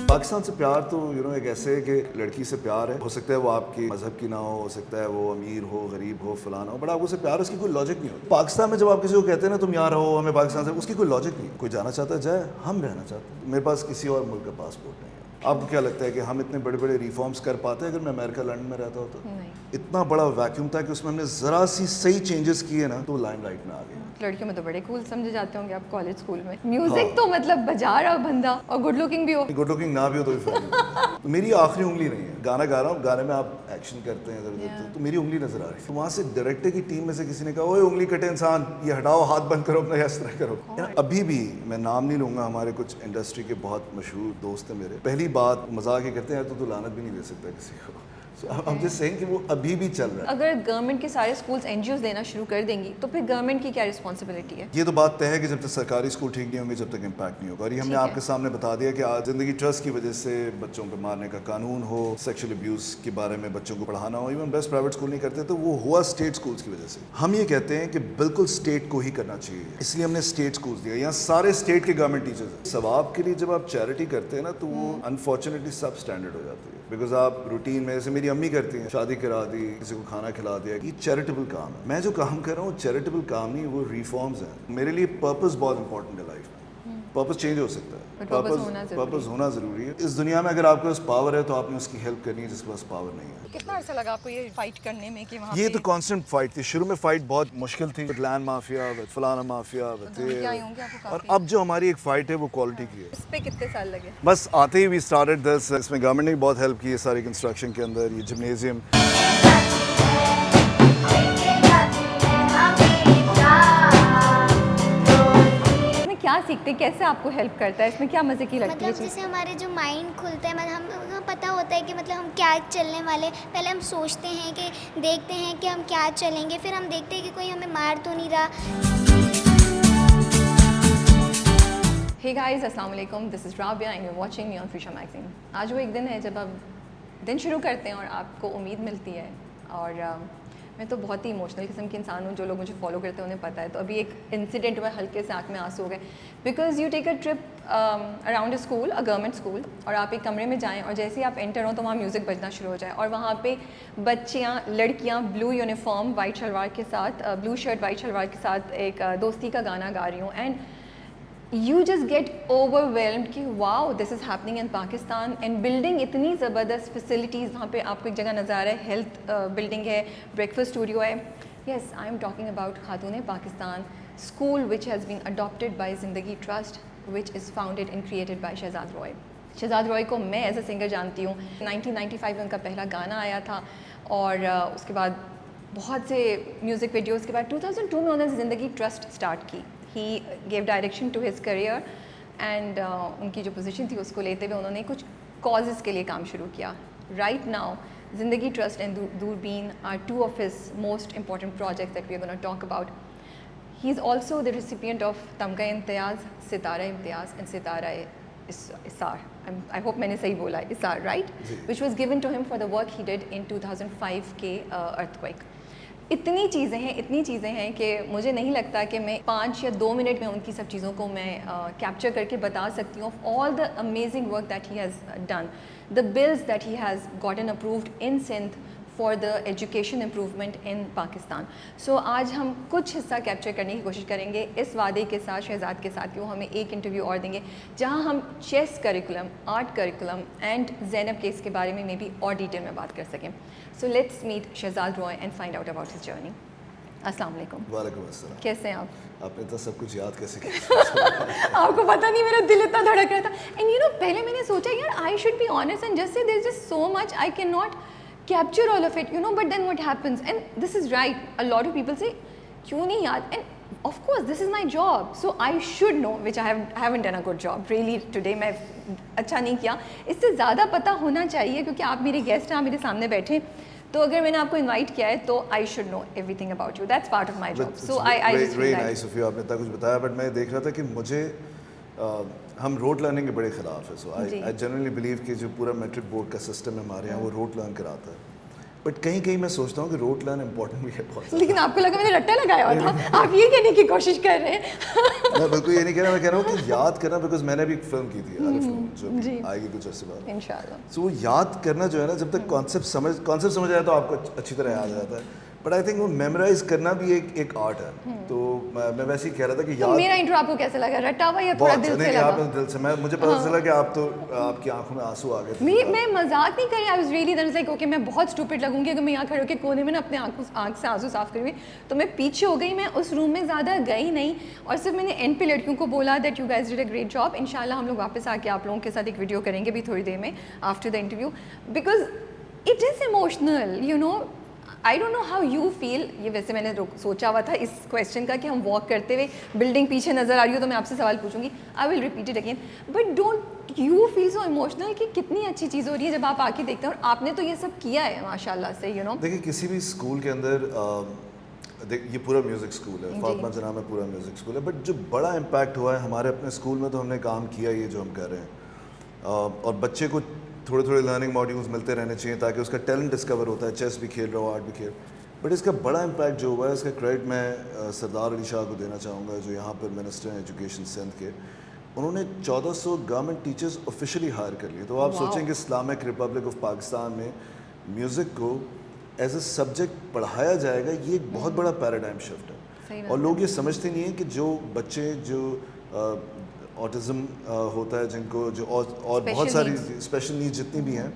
پاکستان سے پیار تو ایک ایسے ہے کہ لڑکی سے پیار ہے، ہو سکتا ہے وہ آپ کی مذہب کی نہ ہو سکتا ہے وہ امیر ہو غریب ہو فلانا ہو، بٹ آپ اسے پیار، اس کی کوئی لاجک نہیں ہوتی. پاکستان میں جب آپ کسی کو کہتے ہیں نا تم یہاں رہو ہمیں پاکستان سے، اس کی کوئی لاجک نہیں. کوئی جانا چاہتا ہے جائے، ہم رہنا چاہتے ہیں. میرے پاس کسی اور ملک کا پاسپورٹ نہیں ہے. آپ کو کیا لگتا ہے کہ ہم اتنے بڑے بڑے ریفارمز کر پاتے ہیں اگر میں امریکہ لنڈن میں رہتا ہوتا؟ اتنا بڑا ویکیوم تھا کہ اس میں ہم نے ذرا سی صحیح چینجز کیے نا تو لائم لائٹ میں آ گئے. لڑکیوں میں تو بڑے کول سمجھے جاتے ہوں گے آپ کالج اسکول میں. میوزک تو مطلب بجا رہا بندہ اور گڈ لکنگ بھی ہو. گڈ لکنگ نہ بھی ہو تو بھی فائدہ. میری آخری انگلی نہیں ہے. گانا گا رہا ہوں، گانے میں آپ ایکشن کرتے ہیں ادھر ادھر تو میری انگلی نظر آ رہی ہے. وہاں سے ڈائریکٹر کی ٹیم میں سے کسی نے کہا اوے انگلی کٹے انسان، یہ ہٹاؤ، ہاتھ بند کرو اپنا، اس طرح کرو. ابھی بھی میں نام نہیں لوں گا، ہمارے کچھ انڈسٹری کے بہت مشہور دوست ہیں میرے، پہلی بات مذاق یہ کرتے ہیں تو لعنت بھی نہیں دے سکتا کسی کو. ہم جس سینگ کہ وہ ابھی بھی چل رہا ہے. اگر گورنمنٹ کے سارے اسکولس این جی اوز لینا شروع کر دیں گی تو پھر گورنمنٹ کی کیا رسپانسبلٹی ہے؟ یہ تو بات طے ہے کہ جب تک سرکاری اسکول ٹھیک نہیں ہوں گے جب تک امپیکٹ نہیں ہوگا. اور یہ ہم نے آپ کے سامنے بتا دیا کہ آج زندگی ٹرسٹ کی وجہ سے بچوں پہ مارنے کا قانون ہو، سیکشل ابیوز کے بارے میں بچوں کو پڑھانا ہو، ایون بیسٹ پرائیویٹ اسکول نہیں کرتے تو وہ ہوا اسٹیٹ اسکولس کی وجہ سے. ہم یہ کہتے ہیں کہ بالکل اسٹیٹ کو ہی کرنا چاہیے، اس لیے ہم نے اسٹیٹ اسکولس دیا. یہاں سارے اسٹیٹ کے گورنمنٹ ٹیچرز ہیں. ثواب کے لیے جب آپ چیریٹی کرتے ہیں نا تو وہ انفارچونیٹلی سب اسٹینڈرڈ ہو جاتی ہے. بیکاز آپ روٹین میں، جیسے میری امی کرتی ہیں، شادی کرا دی، کسی کو کھانا کھلا دیا، یہ چیریٹیبل کام ہے. میں جو کام کر رہا ہوں چیریٹیبل کام نہیں، وہ ریفارمز ہیں. میرے لیے پرپز بہت امپورٹنٹ ہے لائف میں. پرپز چینج ہو سکتا ہے، پرپز ہونا ضروری ہے. اس دنیا میں اگر آپ کے پاس پاور ہے تو آپ نے اس کی ہیلپ کرنی ہے جس کے پاس پاور نہیں ہے. کتنا عرصہ لگا آپ کو یہ فائٹ کرنے میں کہ وہاں یہ تو کانسٹنٹ فائٹ تھی. شروع میں فائٹ بہت مشکل تھی، لینڈ مافیا، فلانا مافیا، اور اب جو ہماری ایک فائٹ ہے وہ کوالٹی کی ہے. اس پہ کتنے سال لگے؟ بس آتے ہی وی اسٹارٹڈ دس. اس میں گورنمنٹ نے بھی بہت ہیلپ کی ہے ساری کنسٹرکشن کے اندر. یہ جمنیزیم کیا سیکھتے ہیں، کیسے آپ کو ہیلپ کرتا ہے، اس میں کیا مزے کی لگتی ہے؟ مطلب جیسے ہمارے جو مائنڈ کھلتا ہے، مطلب ہمیں پتہ ہوتا ہے کہ مطلب ہم کیا چلنے والے. پہلے ہم سوچتے ہیں کہ دیکھتے ہیں کہ ہم کیا چلیں گے، پھر ہم دیکھتے ہیں کہ کوئی ہمیں مار تو نہیں رہا. Hey guys, السلام علیکم. This is Rabia and you're watching me on Future Magazine. آج وہ ایک دن ہے جب آپ دن شروع کرتے ہیں اور آپ کو امید ملتی ہے. اور میں تو بہت ہی ایموشنل قسم کی انسان ہوں. جو لوگ مجھے فالو کرتے ہیں انہیں پتہ ہے. تو ابھی ایک انسیڈنٹ ہوا، ہلکے سے آنکھ میں آنسو ہو گئے. Because you take a trip around a school, a government school, اور آپ ایک کمرے میں جائیں اور جیسے ہی آپ انٹر ہوں تو وہاں میوزک بجنا شروع ہو جائے اور وہاں پہ بچیاں، لڑکیاں بلو یونیفارم وائٹ شلوار کے ساتھ، بلو شرٹ وائٹ شلوار کے ساتھ ایک دوستی کا گانا گا رہی ہوں. And you just get overwhelmed کہ wow this is happening in Pakistan. And building اتنی زبردست فیسلٹیز وہاں پہ آپ کو ایک جگہ نظر آ رہا ہے. ہیلتھ بلڈنگ ہے، بریکفاسٹ اسٹوڈیو ہے. Yes I am talking about Khatoon Pakistan school which has been adopted by Zindagi trust which is founded and created by Shahzad Roy. Shahzad روئے کو میں ایز اے سنگر جانتی ہوں. 1995 میں ان کا پہلا گانا آیا تھا اور اس کے بعد بہت سے میوزک ویڈیوز کے بعد 2002 میں انہوں نے زندگی ٹرسٹ اسٹارٹ کی. He gave direction to his career and ان کی جو پوزیشن تھی اس کو لیتے ہوئے انہوں نے کچھ کازز کے لیے کام شروع کیا. Right now زندگی ٹرسٹ and دوربین are two of his most important projects that we are going to talk about. He is also the recipient of تمغہ امتیاز، ستارہ امتیاز and ستارہ اسار. I hope میں نے صحیح بولا ہے، اسار right, which was given to him for the work he did in 2005 کے earthquake. اتنی چیزیں ہیں کہ مجھے نہیں لگتا کہ میں 5 یا 2 منٹ میں ان کی سب چیزوں کو میں کیپچر کر کے بتا سکتی ہوں. All the amazing work that he has done, the bills that he has gotten approved in Sindh for the education improvement in Pakistan. So آج ہم کچھ حصہ کیپچر کرنے کی کوشش کریں گے اس وعدے کے ساتھ، شہزاد کے ساتھ، کہ وہ ہمیں ایک انٹرویو اور دیں گے جہاں ہم chess curriculum, art curriculum and Zainab case کے بارے میں بھی اور ڈیٹیل میں بات کر سکیں. سو لیٹس میٹ شہزاد روئے and find out about his journey. السلام علیکم. وعلیکم السلام. کیسے ہیں آپ؟ آپ نے تو سب کچھ یاد کیسے کیا؟ آپ کو پتہ نہیں میرا دل اتنا دھڑک رہا تھا. اینڈ یو نو پہلے میں نے سوچا یار I should be honest and just say there is just so much I can not capture all of it, you know, but then what happens, and this is right, a lot of people say kyun nahi yaad, and of course this is my job, so I should know, which I haven't done a good job really today. میں اچھا نہیں کیا. اس سے زیادہ پتہ ہونا چاہیے کیونکہ آپ میرے گیسٹ ہیں، آپ میرے سامنے بیٹھے. تو اگر میں نے آپ کو انوائٹ کیا ہے تو I should know everything about you. That's part of my job. So I just very nice of you. آپ نے اتنا کچھ بتایا. بٹ میں دیکھ رہا تھا کہ مجھے ہم روٹ لرننگ کے بڑے خلاف ہے. سو آئی جنرلی بلیو کہ جو پورا میٹرک بورڈ کا سسٹم ہے ہمارے یہاں وہ روٹ لرن کراتا ہے. بٹ کہیں کہیں میں سوچتا ہوں کہ روٹ لرن امپورٹنٹ بھی ہے بہت. لیکن آپ کو لگا میں نے رٹا لگایا ہوا تھا, آپ یہ کہنے کی کوشش کر رہے ہیں. میں بالکل یہ نہیں کہہ رہا, میں کہہ رہا ہوں کہ یاد کرنا, بیکاز میں نے بھی ایک فلم کی تھی جو آئے گی کچھ عرصے بعد, انشاءاللہ. سو وہ یاد کرنا جو ہے نا, جب تک کانسیپٹ سمجھ آیا تو آپ کو اچھی طرح یاد آتا ہے. بٹ آئی تھنک وہ میمورائز کرنا بھی ایک آرٹ ہے. تو میں ویسے ہی کہہ رہا تھا کہ یاد, میرا انٹرو آپ کو کیسا لگا, رٹا ہوا یا تھوڑا دل سے لگا؟ دل سے, مجھے پتا چلا کہ آپ کی آنکھوں میں آنسو آ گئے تھے. میں مذاق نہیں کر رہی, I was really then like okay میں بہت اسٹوپڈ لگوں گی اگر میں یہاں کھڑے ہو کے کونے میں نا اپنے آنکھ سے آنسو صاف کر ہوئی. تو میں پیچھے ہو گئی, میں اس روم میں زیادہ گئی نہیں, اور صرف میں نے اینڈ پہ لڑکیوں کو بولا that you guys did a great job. ان شاء اللہ ہم لوگ واپس آ کے آپ لوگوں کے ساتھ ایک ویڈیو کریں گے بھی تھوڑی دیر میں after the interview, because it is emotional, you know. I don't know how you feel. یہ ویسے میں نے سوچا ہوا تھا اس کویشچن کا کہ ہم واک کرتے ہوئے بلڈنگ پیچھے نظر آ رہی ہو تو میں آپ سے سوال پوچھوں گی, I will repeat it again, but don't you feel so emotional کہ کتنی اچھی چیز ہو رہی ہے جب آپ آ کے دیکھتے ہیں, اور آپ نے تو یہ سب کیا ہے ماشاء اللہ سے, یو نو. دیکھیے کسی بھی اسکول کے اندر, یہ پورا میوزک اسکول ہے, فاطمہ جناح میں پورا میوزک اسکول ہے, بٹ جو بڑا امپیکٹ ہوا ہے ہمارے اپنے اسکول میں, تو ہم نے کام کیا یہ جو ہم کر رہے ہیں, اور بچے کو تھوڑے لرننگ ماڈیولز ملتے رہنے چاہیے تاکہ اس کا ٹیلنٹ ڈسکور ہوتا ہے. چیس بھی کھیل رہا ہو, آرٹ بھی کھیل, بٹ اس کا بڑا امپیکٹ جو ہوا ہے اس کا کریڈٹ میں سردار علی شاہ کو دینا چاہوں گا, جو یہاں پر منسٹر ہیں ایجوکیشن سندھ کے. انہوں نے 1400 گورنمنٹ ٹیچرز آفیشلی ہائر کر لیے. تو آپ سوچیں کہ اسلامک ریپبلک آف پاکستان میں میوزک کو ایز اے سبجیکٹ پڑھایا جائے گا, یہ ایک بہت بڑا پیراڈائم شفٹ ہے. اور لوگ یہ سمجھتے نہیں ہیں کہ جو بچے جو آٹزم ہوتا ہے, جن کو جو اور بہت ساری اسپیشل نیڈ جتنی بھی ہیں,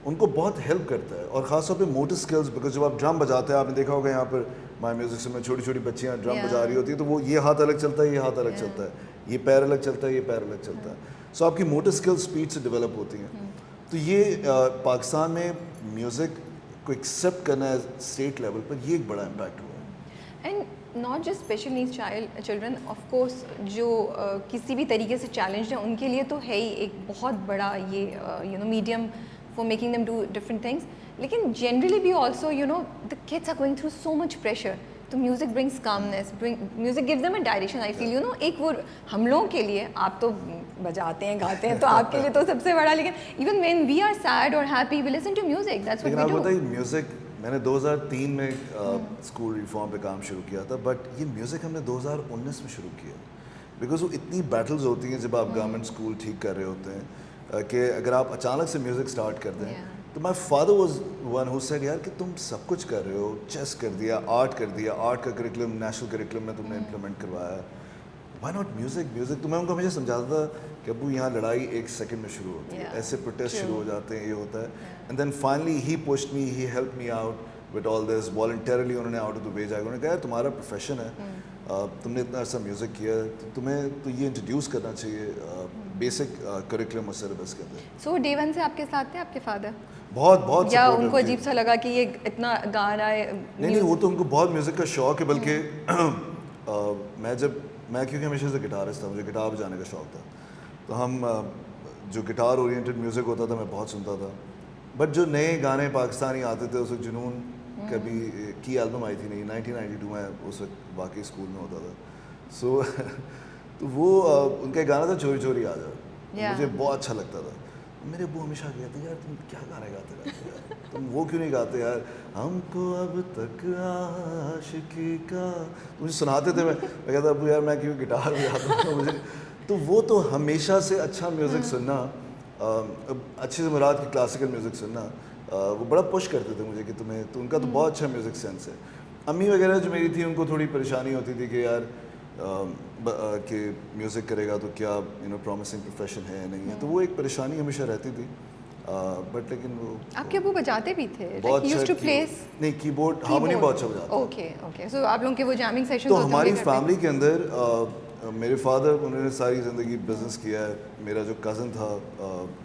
ان کو بہت ہیلپ کرتا ہے, اور خاص طور پہ موٹر اسکلز. بیکاز جب آپ ڈرم بجاتے ہیں, آپ نے دیکھا ہوگا یہاں پر مائی میوزک سے میں چھوٹی بچیاں ڈرم بجا رہی ہوتی ہیں, تو وہ یہ ہاتھ الگ چلتا ہے, یہ ہاتھ الگ چلتا ہے, یہ پیر الگ چلتا ہے, یہ پیر الگ چلتا ہے. سو آپ کی موٹر اسکلز اسپیڈ سے ڈیولپ ہوتی ہیں. تو یہ پاکستان میں میوزک کو ایکسیپٹ کرنا ہے اسٹیٹ لیول پر, یہ ایک بڑا امپیکٹ ہوا ہے. And not just special needs children, of course جو کسی بھی طریقے سے چیلنجڈ ہیں ان کے لیے تو ہے ہی ایک بہت بڑا یہ you know medium for making them do different things. لیکن جنرلی بھی also you know the kids are going through so much pressure, تو music brings calmness, music gives them a direction. I feel you know ایک وہ ہم لوگوں کے لیے, آپ تو بجاتے ہیں گاتے ہیں تو آپ کے لیے تو سب سے بڑا, لیکن even when we are sad اور happy we listen to music, that's what we do. لیکن آپ بتائیے میوزک, میں نے 2003 میں اسکول ریفارم پہ کام شروع کیا تھا, بٹ یہ میوزک ہم نے 2019 میں شروع کیا, بیکاز وہ اتنی بیٹلز ہوتی ہیں جب آپ گورنمنٹ اسکول ٹھیک کر رہے ہوتے ہیں کہ اگر آپ اچانک سے میوزک اسٹارٹ کر دیں. تو my father was one who said, یار کہ تم سب کچھ کر رہے ہو, چیس کر دیا, آرٹ کر دیا, آرٹ کا کریکولم نیشنل کریکولم میں تم نے امپلیمنٹ کروایا, وائی ناٹ میوزک. تو میں ان کو ہمیشہ سمجھاتا تھا کہ ابو یہاں لڑائی 1 سیکنڈ میں شروع ہوتی ہے, ایسے پروٹیسٹ شروع ہو جاتے ہیں, یہ ہوتا ہے. And then finally he pushed me, he help me out with all this. Voluntarily انہوں نے آؤٹ آف دا وے جا کے انہوں نے کہا تمہارا پروفیشن ہے, تم نے اتنا عرصہ میوزک کیا ہے, تو تمہیں تو یہ انٹروڈیوس کرنا چاہیے بیسک کریکولم اور سلیبس کے اندر. سو ڈے ون سے آپ کے ساتھ تھے آپ کے فادر, بہت یا ان کو عجیب سا لگا کہ یہ اتنا گا رہا ہے؟ نہیں, وہ تو ان کو بہت میوزک کا شوق ہے, بلکہ میں کیونکہ ہمیشہ سے گٹارسٹ تھا, مجھے گٹار بجانے کا شوق تھا, تو ہم جو گٹار اورینٹڈ میوزک ہوتا تھا میں بہت سنتا تھا. بٹ جو نئے گانے پاکستانی آتے تھے, اس وقت جنون کبھی کی البم آئی تھی, نہیں 1992 میں, اس وقت باقی اسکول میں ہوتا تھا. سو تو وہ ان کا گانا تھا چوری چوری آ جا, مجھے بہت اچھا لگتا تھا. میرے ابو ہمیشہ کہتے یار تم کیا گانے گاتے رہتے یار, تم وہ کیوں نہیں گاتے یار, ہم کو اب تک عاشقی کا, مجھے سناتے تھے. میں کہتا ابو یار میں کیوں گٹار بجاتا ہوں مجھے. تو وہ تو ہمیشہ سے اچھا میوزک سننا, اچھی سے مراد کی کلاسیکل میوزک سننا, وہ بڑا پش کرتے تھے مجھے کہ تمہیں, تو ان کا تو بہت اچھا میوزک سینس ہے. امی وغیرہ جو میری تھی ان کو تھوڑی پریشانی ہوتی تھی کہ یار کہ میوزک کرے گا تو کیا یو نو پرومسنگ پروفیشن ہے نہیں ہے, تو وہ ایک پریشانی ہمیشہ رہتی تھی. بٹ لیکن وہ آپ کے ابو بجاتے بھی تھے, بہت نہیں, کی بورڈ ہارمونیم بہت اچھا بجاتے. اوکے سو آپ لوگوں کے وہ جیمنگ سیشن. تو ہماری فیملی کے اندر میرے فادر انہوں نے ساری زندگی بزنس کیا ہے. میرا جو کزن تھا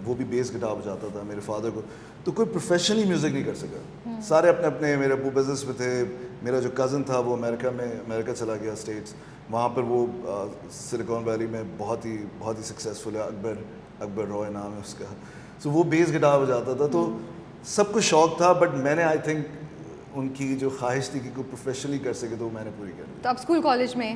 وہ بھی بیس گٹار بجاتا تھا. میرے فادر کو تو کوئی پروفیشنلی میوزک نہیں کر سکا, سارے اپنے اپنے. میرے ابو بزنس میں تھے, میرا جو کزن تھا وہ امریکہ چلا گیا اسٹیٹس, وہاں پر وہ سلیکان ویلی میں بہت ہی سکسیزفل ہے, اکبر رائے نام ہے اس کا. سو وہ بیس گٹار بجاتا تھا. تو سب کو شوق تھا, بٹ میں نے آئی تھنک ان کی جو خواہش تھی کہ کوئی پروفیشنلی کر سکے تو میں نے پوری کر دی. تو اب اسکول کالج میں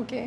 Okay.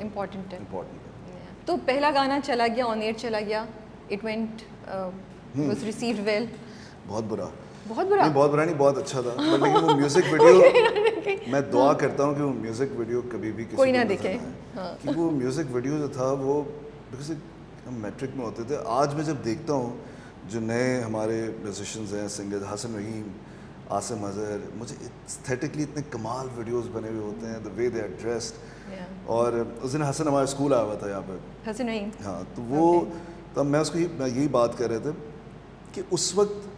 امپورٹنٹ ہے. امپورٹنٹ. تو پہلا گانا چلا گیا, آن ایئر چلا گیا, it went was received well. بہت برا, بہت برا, نہیں بہت برا نہیں, بہت اچھا تھا, بٹ لیکن وہ میوزک ویڈیو میں دعا کرتا ہوں کہ وہ میوزک ویڈیو کبھی بھی کوئی نہ دیکھے, کہ وہ میوزک ویڈیو جو تھا وہ بیکاز ہم میٹرک میں ہوتے تھے. آج میں جب دیکھتا ہوں جو نئے ہمارے میوزیشنز ہیں, سنگر حسن رحیم, عاصم اظہر, مجھے استھیٹکلی اتنے کمال ویڈیوز بنے ہوئے ہوتے ہیں, دا وے دے آر ڈریسڈ. اور اس دن حسن ہمارے اسکول آیا ہوا تھا یہاں پر, حسن رحیم, ہاں, تو وہ تب میں اس کو یہی بات کر رہے تھے کہ اس وقت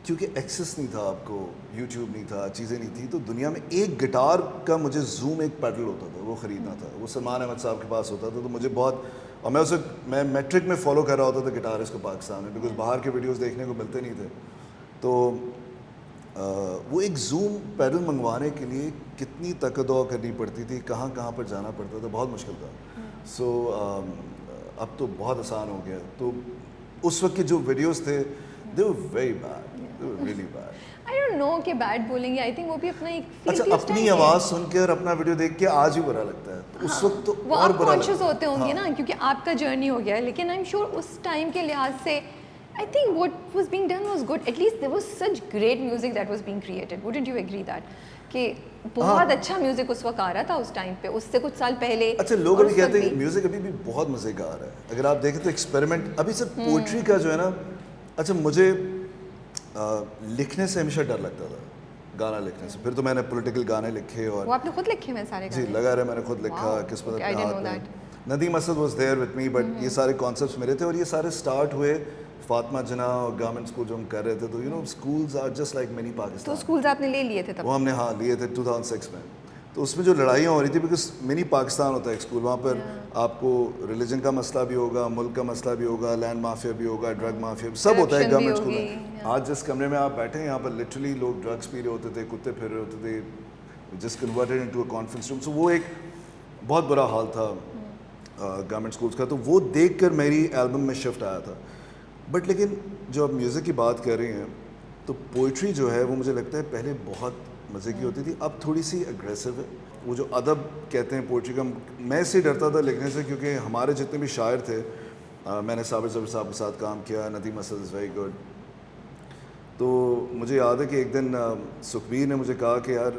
کیونکہ ایکسیس نہیں تھا, آپ کو یوٹیوب نہیں تھا, چیزیں نہیں تھیں, تو دنیا میں ایک گٹار کا مجھے زوم ایک پیڈل ہوتا تھا, وہ خریدنا تھا, وہ سلمان احمد صاحب کے پاس ہوتا تھا. تو مجھے بہت, اور میں اسے میں میٹرک میں فالو کر رہا ہوتا تھا گٹارسٹ کو پاکستان میں, بیکاز باہر کے ویڈیوز دیکھنے کو ملتے نہیں تھے. تو وہ ایک زوم پیڈل منگوانے کے لیے کتنی تقدو کرنی پڑتی تھی, کہاں کہاں پر جانا پڑتا تھا, بہت مشکل تھا. سو اب تو بہت آسان ہو گیا. تو اس وقت کے جو ویڈیوز تھے they were very bad, they were really bad. I don't know کہ بیڈ بولیں گے, آئی تھنک وہ بھی اپنا ایک اچھا, اپنی آواز سن کے اور اپنا ویڈیو دیکھ کے آج بھی برا لگتا ہے, تو اس وقت تو وہ اور آپ برا کانشیس ہوتے ہوں گے نا, کیونکہ آپ کا جرنی ہو گیا ہے. لیکن آئی ایم شیور اس ٹائم کے لحاظ سے I think what was being done was good. At least there was such great music that was being created. Wouldn't you agree that? کہ بہت اچھا میوزک اس وقت آ رہا تھا اس ٹائم پہ, اس سے کچھ سال پہلے. اچھا, لوگ ابھی کہتے ہیں میوزک ابھی بھی بہت مزے کا آ رہا ہے. اگر آپ دیکھیں تو ایکسپیریمنٹ ابھی صرف پوئٹری کا جو ہے نا. اچھا, مجھے لکھنے سے ہمیشہ ڈر لگتا تھا, گانا لکھنے سے. پھر تو میں نے پولیٹیکل گانے لکھے, اور وہ آپ نے خود لکھے میں سارے جی لگا رہے, میں نے خود لکھا, قسمت اپنے ہاتھ میں. Nadeem Asad was there with me, but یہ سارے کانسیپٹس میرے تھے, اور یہ سارے اسٹارٹ ہوئے فاطمہ جناح اور گورنمنٹ اسکول جو ہم کر رہے تھے. تو you know schools are just like mini Pakistan. تو اسکولز آپ نے لے لیے تھے تب؟ وہ ہم نے ہاں لیے تھے 2006 میں. تو اس میں جو لڑائیاں ہو رہی تھی, بیکاز منی پاکستان ہوتا ہے ایک اسکول, وہاں پر آپ کو ریلیجن کا مسئلہ بھی ہوگا, ملک کا مسئلہ بھی ہوگا, لینڈ مافیا بھی ہوگا, ڈرگ مافیا, سب ہوتا ہے گورنمنٹ اسکول میں. آج جس کمرے میں آپ بیٹھے ہیں یہاں پر لٹرلی لوگ ڈرگس پی رہے ہوتے تھے, کتے پھر رہے ہوتے تھے, جسٹ کنورٹیڈ انٹو اے کانفرنس روم. سو وہ ایک بہت برا حال تھا گورنمنٹ اسکولس کا. تو وہ دیکھ کر میری البم میں شفٹ آیا تھا. بٹ لیکن جو آپ میوزک کی بات کر رہی ہیں, تو پوئٹری جو ہے وہ مجھے لگتا ہے پہلے بہت مزے کی ہوتی تھی, اب تھوڑی سی اگریسو ہے. وہ جو ادب کہتے ہیں پوئٹری کا, میں اس سے ڈرتا تھا لکھنے سے, کیونکہ ہمارے جتنے بھی شاعر تھے, میں نے صابر ظفر صاحب کے ساتھ کام کیا, Nadeem Asad is very good. تو مجھے یاد ہے کہ ایک دن سکھبیر نے مجھے کہا کہ یار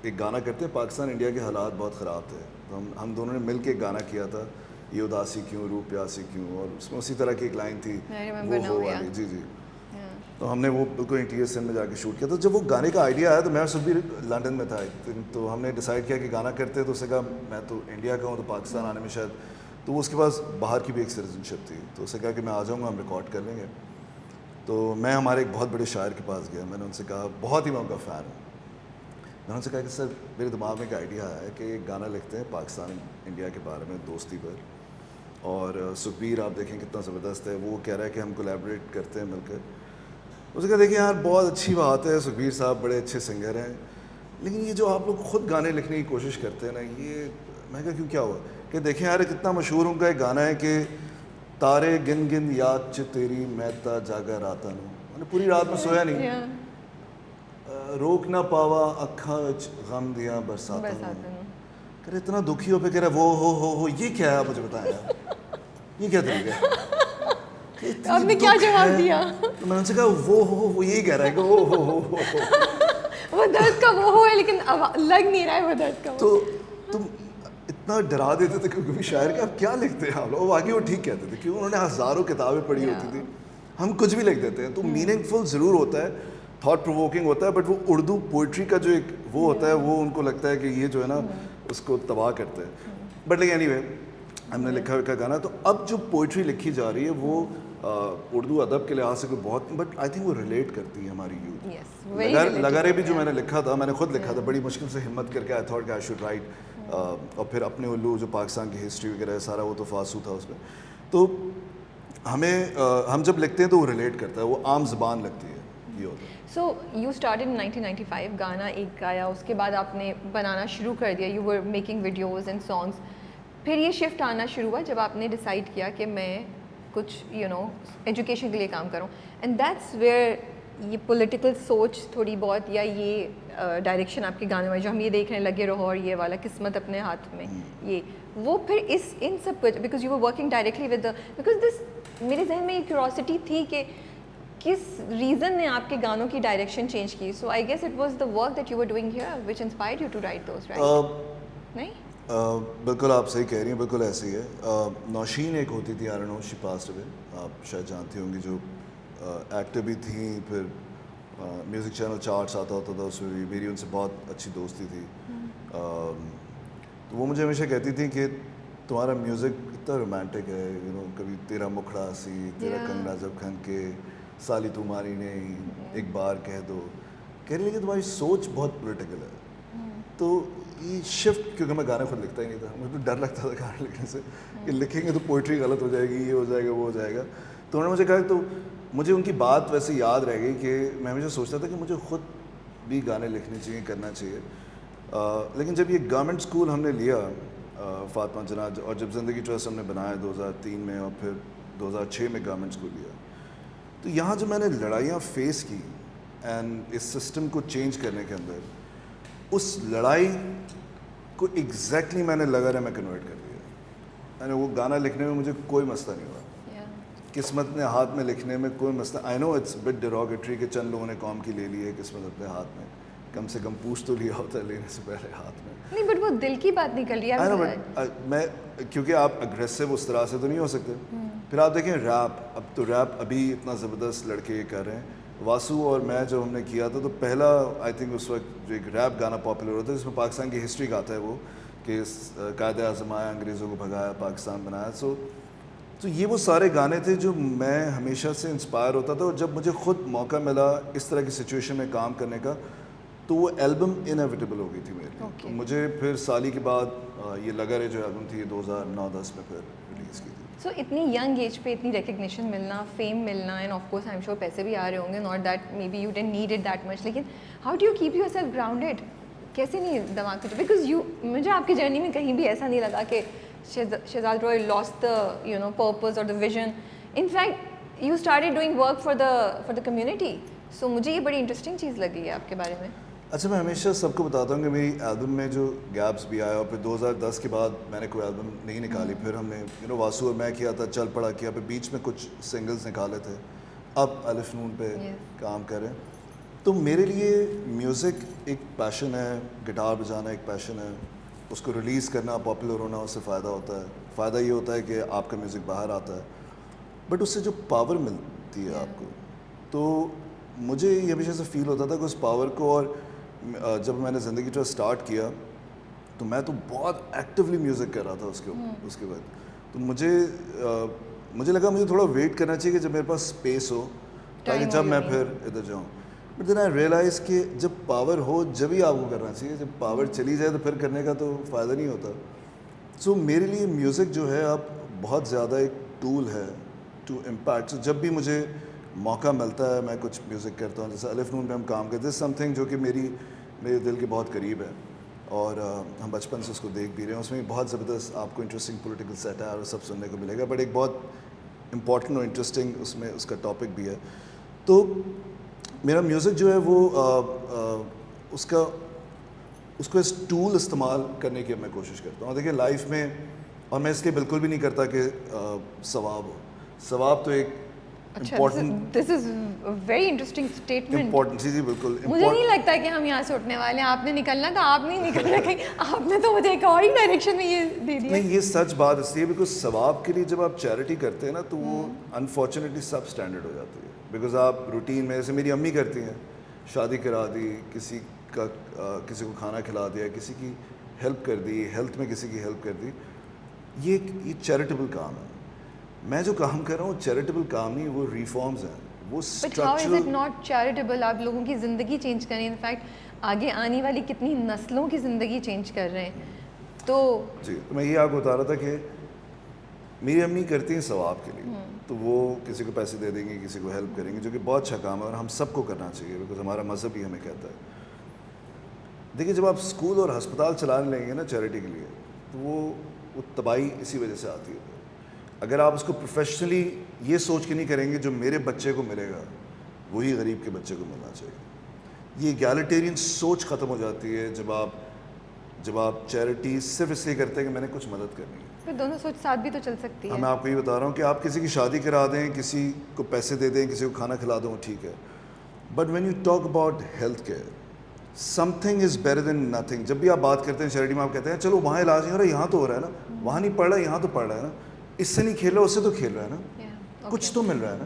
ایک گانا کرتے ہیں, پاکستان انڈیا کے حالات بہت خراب تھے, تو ہم دونوں نے مل کے ایک گانا کیا تھا, یہ اداسی کیوں روح پیاسی کیوں, اور اس میں اسی طرح کی ایک لائن تھی وہ ہو والی. جی جی. تو ہم نے وہ بالکل انٹیریئر سین میں جا کے شوٹ کیا. تو جب وہ گانے کا آئیڈیا آیا, تو میں سکھبیر لنڈن میں تھا ایک دن, تو ہم نے ڈیسائیڈ کیا کہ گانا کرتے. تو اسے کہا میں تو انڈیا کا ہوں, تو پاکستان آنے میں شاید, تو وہ اس کے پاس باہر کی بھی ایک سٹیزنشپ تھی, تو اسے کہا کہ میں آ جاؤں گا, ہم ریکارڈ کر لیں گے. تو میں ہمارے ایک بہت بڑے شاعر کے پاس گیا, میں نے ان سے کہا, بہت ہی میں ان کا فین ہوں, میں نے ان سے کہا کہ سر میرے دماغ میں ایک آئیڈیا آیا ہے کہ ایک گانا لکھتے ہیں پاکستان انڈیا کے بارے میں, دوستی پر. اور سکھبیر آپ دیکھیں کتنا زبردست ہے, وہ کہہ رہا ہے کہ ہم کولیبریٹ کرتے ہیں مل کر. اسے کہا دیکھیں یار بہت اچھی بات ہے, سکھبیر صاحب بڑے اچھے سنگر ہیں, لیکن یہ جو آپ لوگ خود گانے لکھنے کی کوشش کرتے ہیں نا, یہ میں کہا کیوں, کیا ہوا, کہ دیکھیں یار کتنا مشہور ان کا ایک گانا ہے کہ تارے گن گن یاد چ تیری میتا جاگا راتا نو, میں نے پوری رات میں سویا نہیں, روک نہ پاوا اکھاں وچ غم دیاں برساتاں نو. کہ اتنا دکھی ہو پہ کہہ رہا وہ ہو یہ کیا ہے, آپ مجھے بتائیں یار یہ کیا طریقہ ہے. آپ نے کیا جواب دیا؟ تو میں نے ان سے کہا وہ یہی کہہ رہا ہے کہ وہ درد کا وہ ہے, لیکن لگ نہیں رہا ہے وہ درد کا. تو تم اتنا ڈرا دیتے تھے کیونکہ شاعر کہ آپ کیا لکھتے ہیں آپ لوگ, باقی وہ ٹھیک کہتے تھے کیونکہ انہوں نے ہزاروں کتابیں پڑھی ہوتی تھی, ہم کچھ بھی لکھ دیتے ہیں. تو میننگ فل ضرور ہوتا ہے, تھاٹ پرووکنگ ہوتا ہے, بٹ وہ اردو پوئٹری کا جو ایک وہ ہوتا ہے, وہ ان کو لگتا ہے کہ یہ جو ہے نا اس کو تباہ کرتے ہیں. بٹ لیکن اینی وے ہم نے لکھا وکھا گانا. تو اب جو پوئٹری لکھی جا رہی ہے وہ اردو ادب کے لحاظ سے کوئی بہت, بٹ آئی تھنک وہ ریلیٹ کرتی ہے ہماری یوتھ. لگارے بھی جو میں نے لکھا تھا, میں نے خود لکھا تھا, بڑی مشکل سے ہمت کر کے, آئی تھاٹ کہ آئی شوڈ رائٹ, اور پھر اپنے الو جو پاکستان کی ہسٹری وغیرہ ہے سارا, وہ تو فاسو تھا اس میں. تو ہم جب لکھتے ہیں تو وہ ریلیٹ کرتا ہے, وہ عام زبان لگتی ہے, یہ ہوتا ہے. سو یو اسٹارٹڈ ان 1995, گانا ایک گایا, اس کے بعد آپ نے بنانا شروع کر دیا, you were making videos and songs. پھر یہ شفٹ آنا شروع ہوا جب آپ نے ڈیسائڈ کیا کہ میں کچھ ایجوکیشن کے لیے کام کروں, اینڈ دیٹس ویئر یہ پولیٹیکل سوچ تھوڑی بہت یا یہ ڈائریکشن آپ کے گانے میں جو ہم یہ دیکھنے لگے رہو اور یہ والا قسمت اپنے ہاتھ میں یہ وہ پھر ان سب کچھ because you were working directly with because this میرے ذہن میں یہ کیوروسٹی تھی کہ کس ریزن نے آپ کے گانوں کی ڈائریکشن چینج کی. So I guess it was the work that you were doing here which inspired you to write those right نہیں. بالکل آپ صحیح کہہ رہی ہیں, بالکل ایسے ہی ہے. نوشین ایک ہوتی تھی, آئی don't know she passed away, آپ شاید جانتی ہوں گی, جو ایکٹر بھی تھیں, پھر میوزک چینل چارٹس آتا ہوتا تھا, اس میں میری ان سے بہت اچھی دوستی تھی. تو وہ مجھے ہمیشہ کہتی تھیں کہ تمہارا میوزک اتنا رومانٹک ہے, یو نو, کبھی تیرا مکھڑا سی, تیرا کنگنا جب کھن کے, سالی تمہاری نہیں, ایک بار کہہ دو, کہہ رہی ہے کہ تمہاری سوچ بہت پولیٹیکل ہے. تو یہ شفٹ, کیونکہ میں گانے خود لکھتا ہی نہیں تھا, مجھے ڈر لگتا تھا گانے لکھنے سے کہ لکھیں گے تو پوئٹری غلط ہو جائے گی, یہ ہو جائے گا, وہ ہو جائے گا. تو انہوں نے مجھے کہا, تو مجھے ان کی بات ویسے یاد رہ گئی کہ میں ہمیشہ سوچتا تھا کہ مجھے خود بھی گانے لکھنے چاہیے, کرنا چاہیے. لیکن جب یہ گورنمنٹ اسکول ہم نے لیا فاطمہ جناح, اور جب زندگی ٹرسٹ ہم نے بنایا 2003 میں, اور پھر 2006 میں گورنمنٹ اسکول لیا, تو یہاں جو میں نے لڑائیاں فیس کی اینڈ اس سسٹم کو چینج کرنے کے اندر, اس لڑائی کو ایگزیکٹلی میں نے لگا رہا میں کنورٹ کر دیا. یعنی وہ گانا لکھنے میں مجھے کوئی مسئلہ نہیں ہوا, قسمت نے ہاتھ میں لکھنے میں کوئی مسئلہ. آئی نو اٹس بٹ ڈیروگیٹری کہ چند لوگوں نے کام کی لے لی ہے قسمت اپنے ہاتھ میں, کم سے کم پوچھ تو لیا ہوتا ہے لینے سے پہلے ہاتھ میں. نہیں بٹ وہ دل کی بات نکل رہی ہے. میں کیونکہ آپ اگریسو اس طرح سے تو نہیں ہو سکتے. پھر آپ دیکھیں ریپ, اب تو ریپ ابھی اتنا زبردست لڑکے یہ کر رہے ہیں. واسو اور میں جو ہم نے کیا تھا, تو پہلا آئی تھنک اس وقت جو ایک ریپ گانا پاپولر ہوتا ہے جس میں پاکستان کی ہسٹری گاتا ہے وہ, کہ قائد اعظم آیا, انگریزوں کو بھگایا, پاکستان بنایا. تو یہ وہ سارے گانے تھے جو میں ہمیشہ سے انسپائر ہوتا تھا, اور جب مجھے خود موقع ملا اس طرح کی سچویشن میں کام کرنے کا, تو وہ البم انیویٹیبل ہو گئی تھی میرے لیے. تو مجھے پھر سالی کے بعد یہ لگا رہے جو البم تھی, یہ 2009-10 میں پھر ریلیز کی تھی. سو اتنی ینگ ایج پہ اتنی ریکگنیشن ملنا, فیم ملنا, and of course I am sure پیسے بھی آ رہے ہوں گے, not that may be you didn't need it that much, لیکن how do you keep yourself grounded, کیسے نہیں دماغ پہ, بیکاز یو, مجھے آپ کی جرنی میں کہیں بھی ایسا نہیں لگا کہ Shahzad Roy lost the you know purpose اور the vision. In fact you started doing work for the community. سو مجھے یہ بڑی انٹرسٹنگ چیز لگی ہے آپ کے بارے میں. اچھا, میں ہمیشہ سب کو بتاتا ہوں کہ میری البم میں جو گیپس بھی آیا, اور پھر 2010 کے بعد میں نے کوئی البم نہیں نکالی. پھر ہم نے یو نو واسو اور میں کیا تھا, چل پڑا کیا, پھر بیچ میں کچھ سنگلز نکالے تھے, اب الف نون پہ کام کریں. تو میرے لیے میوزک ایک پیشن ہے, گٹار بجانا ایک پیشن ہے, اس کو ریلیز کرنا, پاپولر ہونا, اس سے فائدہ ہوتا ہے. فائدہ یہ ہوتا ہے کہ آپ کا میوزک باہر آتا ہے, بٹ اس سے جو پاور ملتی ہے آپ کو, تو مجھے یہ ہمیشہ سے فیل ہوتا تھا کہ اس پاور کو, اور جب میں نے زندگی ٹرسٹ اسٹارٹ کیا تو میں تو بہت ایکٹیولی میوزک کر رہا تھا اس کے بعد. تو مجھے لگا مجھے تھوڑا ویٹ کرنا چاہیے کہ جب میرے پاس اسپیس ہو, تاکہ جب میں پھر ادھر جاؤں. بٹ دین آئی ریئلائز کہ جب پاور ہو جب ہی آپ کو کرنا چاہیے, جب پاور چلی جائے تو پھر کرنے کا تو فائدہ نہیں ہوتا. سو میرے لیے میوزک جو ہے اب بہت زیادہ ایک ٹول ہے ٹو امپیکٹ. سو جب بھی مجھے موقع ملتا ہے میں کچھ میوزک کرتا ہوں, جیسے الف نون پہ ہم کام کرتے ہیں, سم تھنگ جو کہ میرے دل کے بہت قریب ہے, اور ہم بچپن سے اس کو دیکھ بھی رہے ہیں. اس میں بہت زبردست آپ کو انٹرسٹنگ پولیٹیکل سیٹ ہے اور سب سننے کو ملے گا, بٹ ایک بہت امپورٹنٹ اور انٹرسٹنگ اس میں اس کا ٹاپک بھی ہے. تو میرا میوزک جو ہے وہ اس کو اس ٹول استعمال کرنے کی میں کوشش کرتا ہوں. دیکھیں لائف میں, اور میں اس لیے بالکل بھی نہیں کرتا کہ ثواب ہو. ثواب تو ایک this is very interesting statement. Important, جی بالکل. مجھے نہیں لگتا کہ ہم یہاں سے اٹھنے والے ہیں, آپ نے نکلنا تھا, آپ نہیں نکل رہے کہیں, آپ نے تو مجھے ایک اور ہی ڈائریکشن میں یہ دے دیا. نہیں, یہ سچ بات اس لیے بیکاز ثواب کے لیے جب آپ چیریٹی کرتے ہیں نا, تو وہ انفارچونیٹلی سب اسٹینڈرڈ ہو جاتی ہے. بیکاز آپ روٹین میں, جیسے میری امی کرتی ہیں, شادی کرا دی, کسی کو کھانا کھلا دیا, کسی کی ہیلپ کر دی, ہیلتھ میں کسی کی ہیلپ کر دی, یہ چیریٹیبل کام ہے. میں جو کام کر رہا ہوں چیریٹیبل کام نہیں, وہ ریفارمز ہیں, وہ But how is it not charitable? آپ لوگوں کی زندگی چینج کریں, انفیکٹ آگے آنے والی کتنی نسلوں کی زندگی چینج کر رہے ہیں. تو جی, میں یہ آپ کو بتا رہا تھا کہ میری امی کرتی ہیں ثواب کے لیے, تو وہ کسی کو پیسے دے دیں گے, کسی کو ہیلپ کریں گے, جو کہ بہت اچھا کام ہے اور ہم سب کو کرنا چاہیے, بیکاز ہمارا مذہب ہی ہمیں کہتا ہے. دیکھیے جب آپ اسکول اور ہسپتال چلانے لیں گے نا چیریٹی کے لیے, تو وہ تباہی اسی وجہ سے آتی ہے. اگر آپ اس کو پروفیشنلی یہ سوچ کے نہیں کریں گے جو میرے بچے کو ملے گا وہی غریب کے بچے کو ملنا چاہیے. یہ ایگیلیٹیرین سوچ ختم ہو جاتی ہے جب آپ چیریٹی صرف اس لیے کرتے ہیں کہ میں نے کچھ مدد کرنی ہے. پھر دونوں سوچ ساتھ بھی تو چل سکتی ہے. میں آپ کو یہ بتا رہا ہوں کہ آپ کسی کی شادی کرا دیں, کسی کو پیسے دے دیں, کسی کو کھانا کھلا دیں, ٹھیک ہے, but when you talk about health care, some thing is better than nothing. جب بھی آپ بات کرتے ہیں چیریٹی میں, آپ کہتے ہیں چلو وہاں علاج نہیں ہو رہا, یہاں تو ہو رہا ہے نا, وہاں نہیں پڑھ رہا, یہاں تو پڑھ رہا ہے نا, اس سے نہیں کھیل رہا, اس سے تو کھیل رہا ہے نا, کچھ تو مل رہا ہے نا,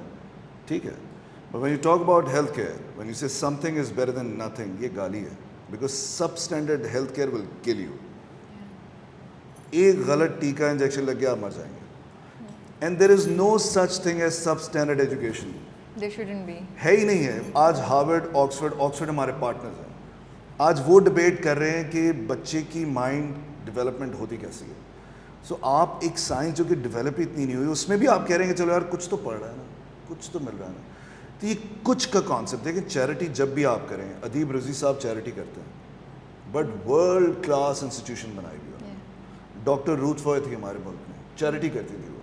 ٹھیک ہے. But when you talk about health care, when you say something is better than nothing, یہ گالی ہے, بیکاز سب standard health care will kill you. ایک غلط ٹیکہ انجیکشن لگ گیا آپ مر جائیں گے. And there is no such thing as substandard education. They shouldn't be. ہے ہی نہیں ہے. آج ہارورڈ, آکسفورڈ ہمارے پارٹنرز ہیں. آج وہ ڈبیٹ کر رہے ہیں کہ بچے کی مائنڈ ڈیولپمنٹ ہوتی کیسی ہے. سو آپ ایک سائنس جو کہ ڈیولپ اتنی نہیں ہوئی, اس میں بھی آپ کہہ رہے ہیں کہ چلو یار کچھ تو پڑھ رہا ہے نا, کچھ تو مل رہا ہے نا. تو یہ کچھ کا کانسیپٹ دیکھیں, چیریٹی جب بھی آپ کریں, ادیب رضی صاحب چیریٹی کرتے ہیں, بٹ ورلڈ کلاس انسٹیٹیوشن بنائی ہوئی ہے. ڈاکٹر روتھ فوائے تھی ہمارے ملک میں, چیریٹی کرتی تھی وہ.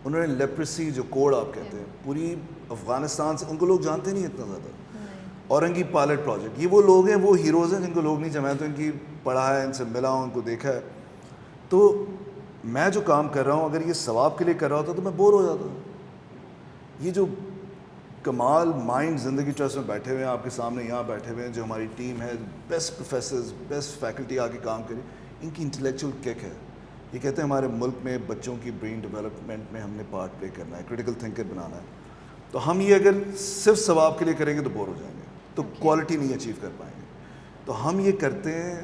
انہوں نے لیپریسی جو کوڑ آپ کہتے ہیں پوری افغانستان سے, ان کو لوگ جانتے نہیں اتنا زیادہ. اورنگی پائلٹ پروجیکٹ, یہ وہ لوگ ہیں, وہ ہیروز ہیں جن کو لوگ نہیں جمائے, تو ان کی پڑھا ہے, ان سے ملا ہوں, ان کو دیکھا ہے. تو میں جو کام کر رہا ہوں, اگر یہ ثواب کے لیے کر رہا ہوتا تو میں بور ہو جاتا. یہ جو کمال مائنڈ زندگی ٹرسٹ میں بیٹھے ہوئے ہیں آپ کے سامنے, یہاں بیٹھے ہوئے ہیں, جو ہماری ٹیم ہے, بیسٹ پروفیسرز, بیسٹ فیکلٹی آ کے کام کرے, ان کی انٹلیکچوئل کک ہے. یہ کہتے ہیں ہمارے ملک میں بچوں کی برین ڈیولپمنٹ میں ہم نے پارٹ پلے کرنا ہے, کریٹیکل تھنکر بنانا ہے. تو ہم یہ اگر صرف ثواب کے لیے کریں گے تو بور ہو جائیں گے, تو کوالٹی نہیں اچیو کر پائیں گے. تو ہم یہ کرتے ہیں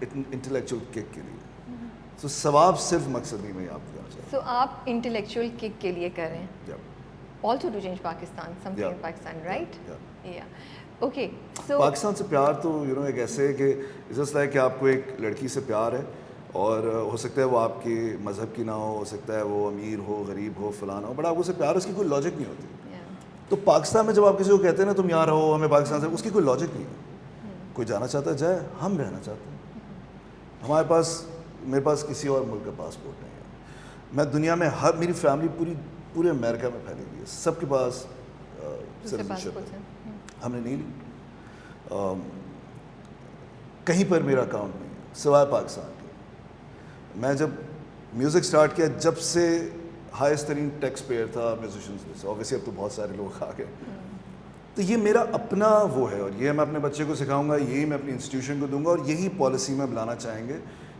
انٹلیکچوئل کک کے لیے. تو ثواب صرف مقصد نہیں, میں آپ کو کہنا چاہتا ہوں. سو آپ انٹلیکچوئل کک کے لیے کریں, also to change Pakistan, something in Pakistan, right? Yeah. Okay. So Pakistan سے پیار تو ایک ایسے ہے کہ جس طرح کہ آپ کو ایک لڑکی سے پیار ہے, اور ہو سکتا ہے وہ آپ کے مذہب کی نہ ہو سکتا ہے وہ امیر ہو, غریب ہو, فلانا ہو, بٹ آپ اسے پیار, اس کی کوئی لاجک نہیں ہوتی. تو پاکستان میں جب آپ کسی کو کہتے ہیں نا تم یہاں رہو, ہمیں پاکستان سے, اس کی کوئی لاجک نہیں ہے. کوئی جانا چاہتا ہے جائے, ہم رہنا چاہتے ہیں. میرے پاس کسی اور ملک کا پاسپورٹ نہیں ہے. میں دنیا میں میری فیملی پورے امریکہ میں پھیلی ہوئی ہے, سب کے پاس سٹیزنشپ ہے, ہم نے نہیں لی. کہیں پر میرا اکاؤنٹ نہیں ہے سوائے پاکستان کے. میں جب میوزک سٹارٹ کیا, جب سے ہائیسٹ ترین ٹیکس پیئر تھا میوزیشنز میں سے, اوبیسلی اب تو بہت سارے لوگ آ گئے. تو یہ میرا اپنا وہ ہے, اور یہ میں اپنے بچے کو سکھاؤں گا, یہی میں اپنی انسٹیٹیوشن کو دوں گا, اور یہی پالیسی میں بلانا چاہیں گے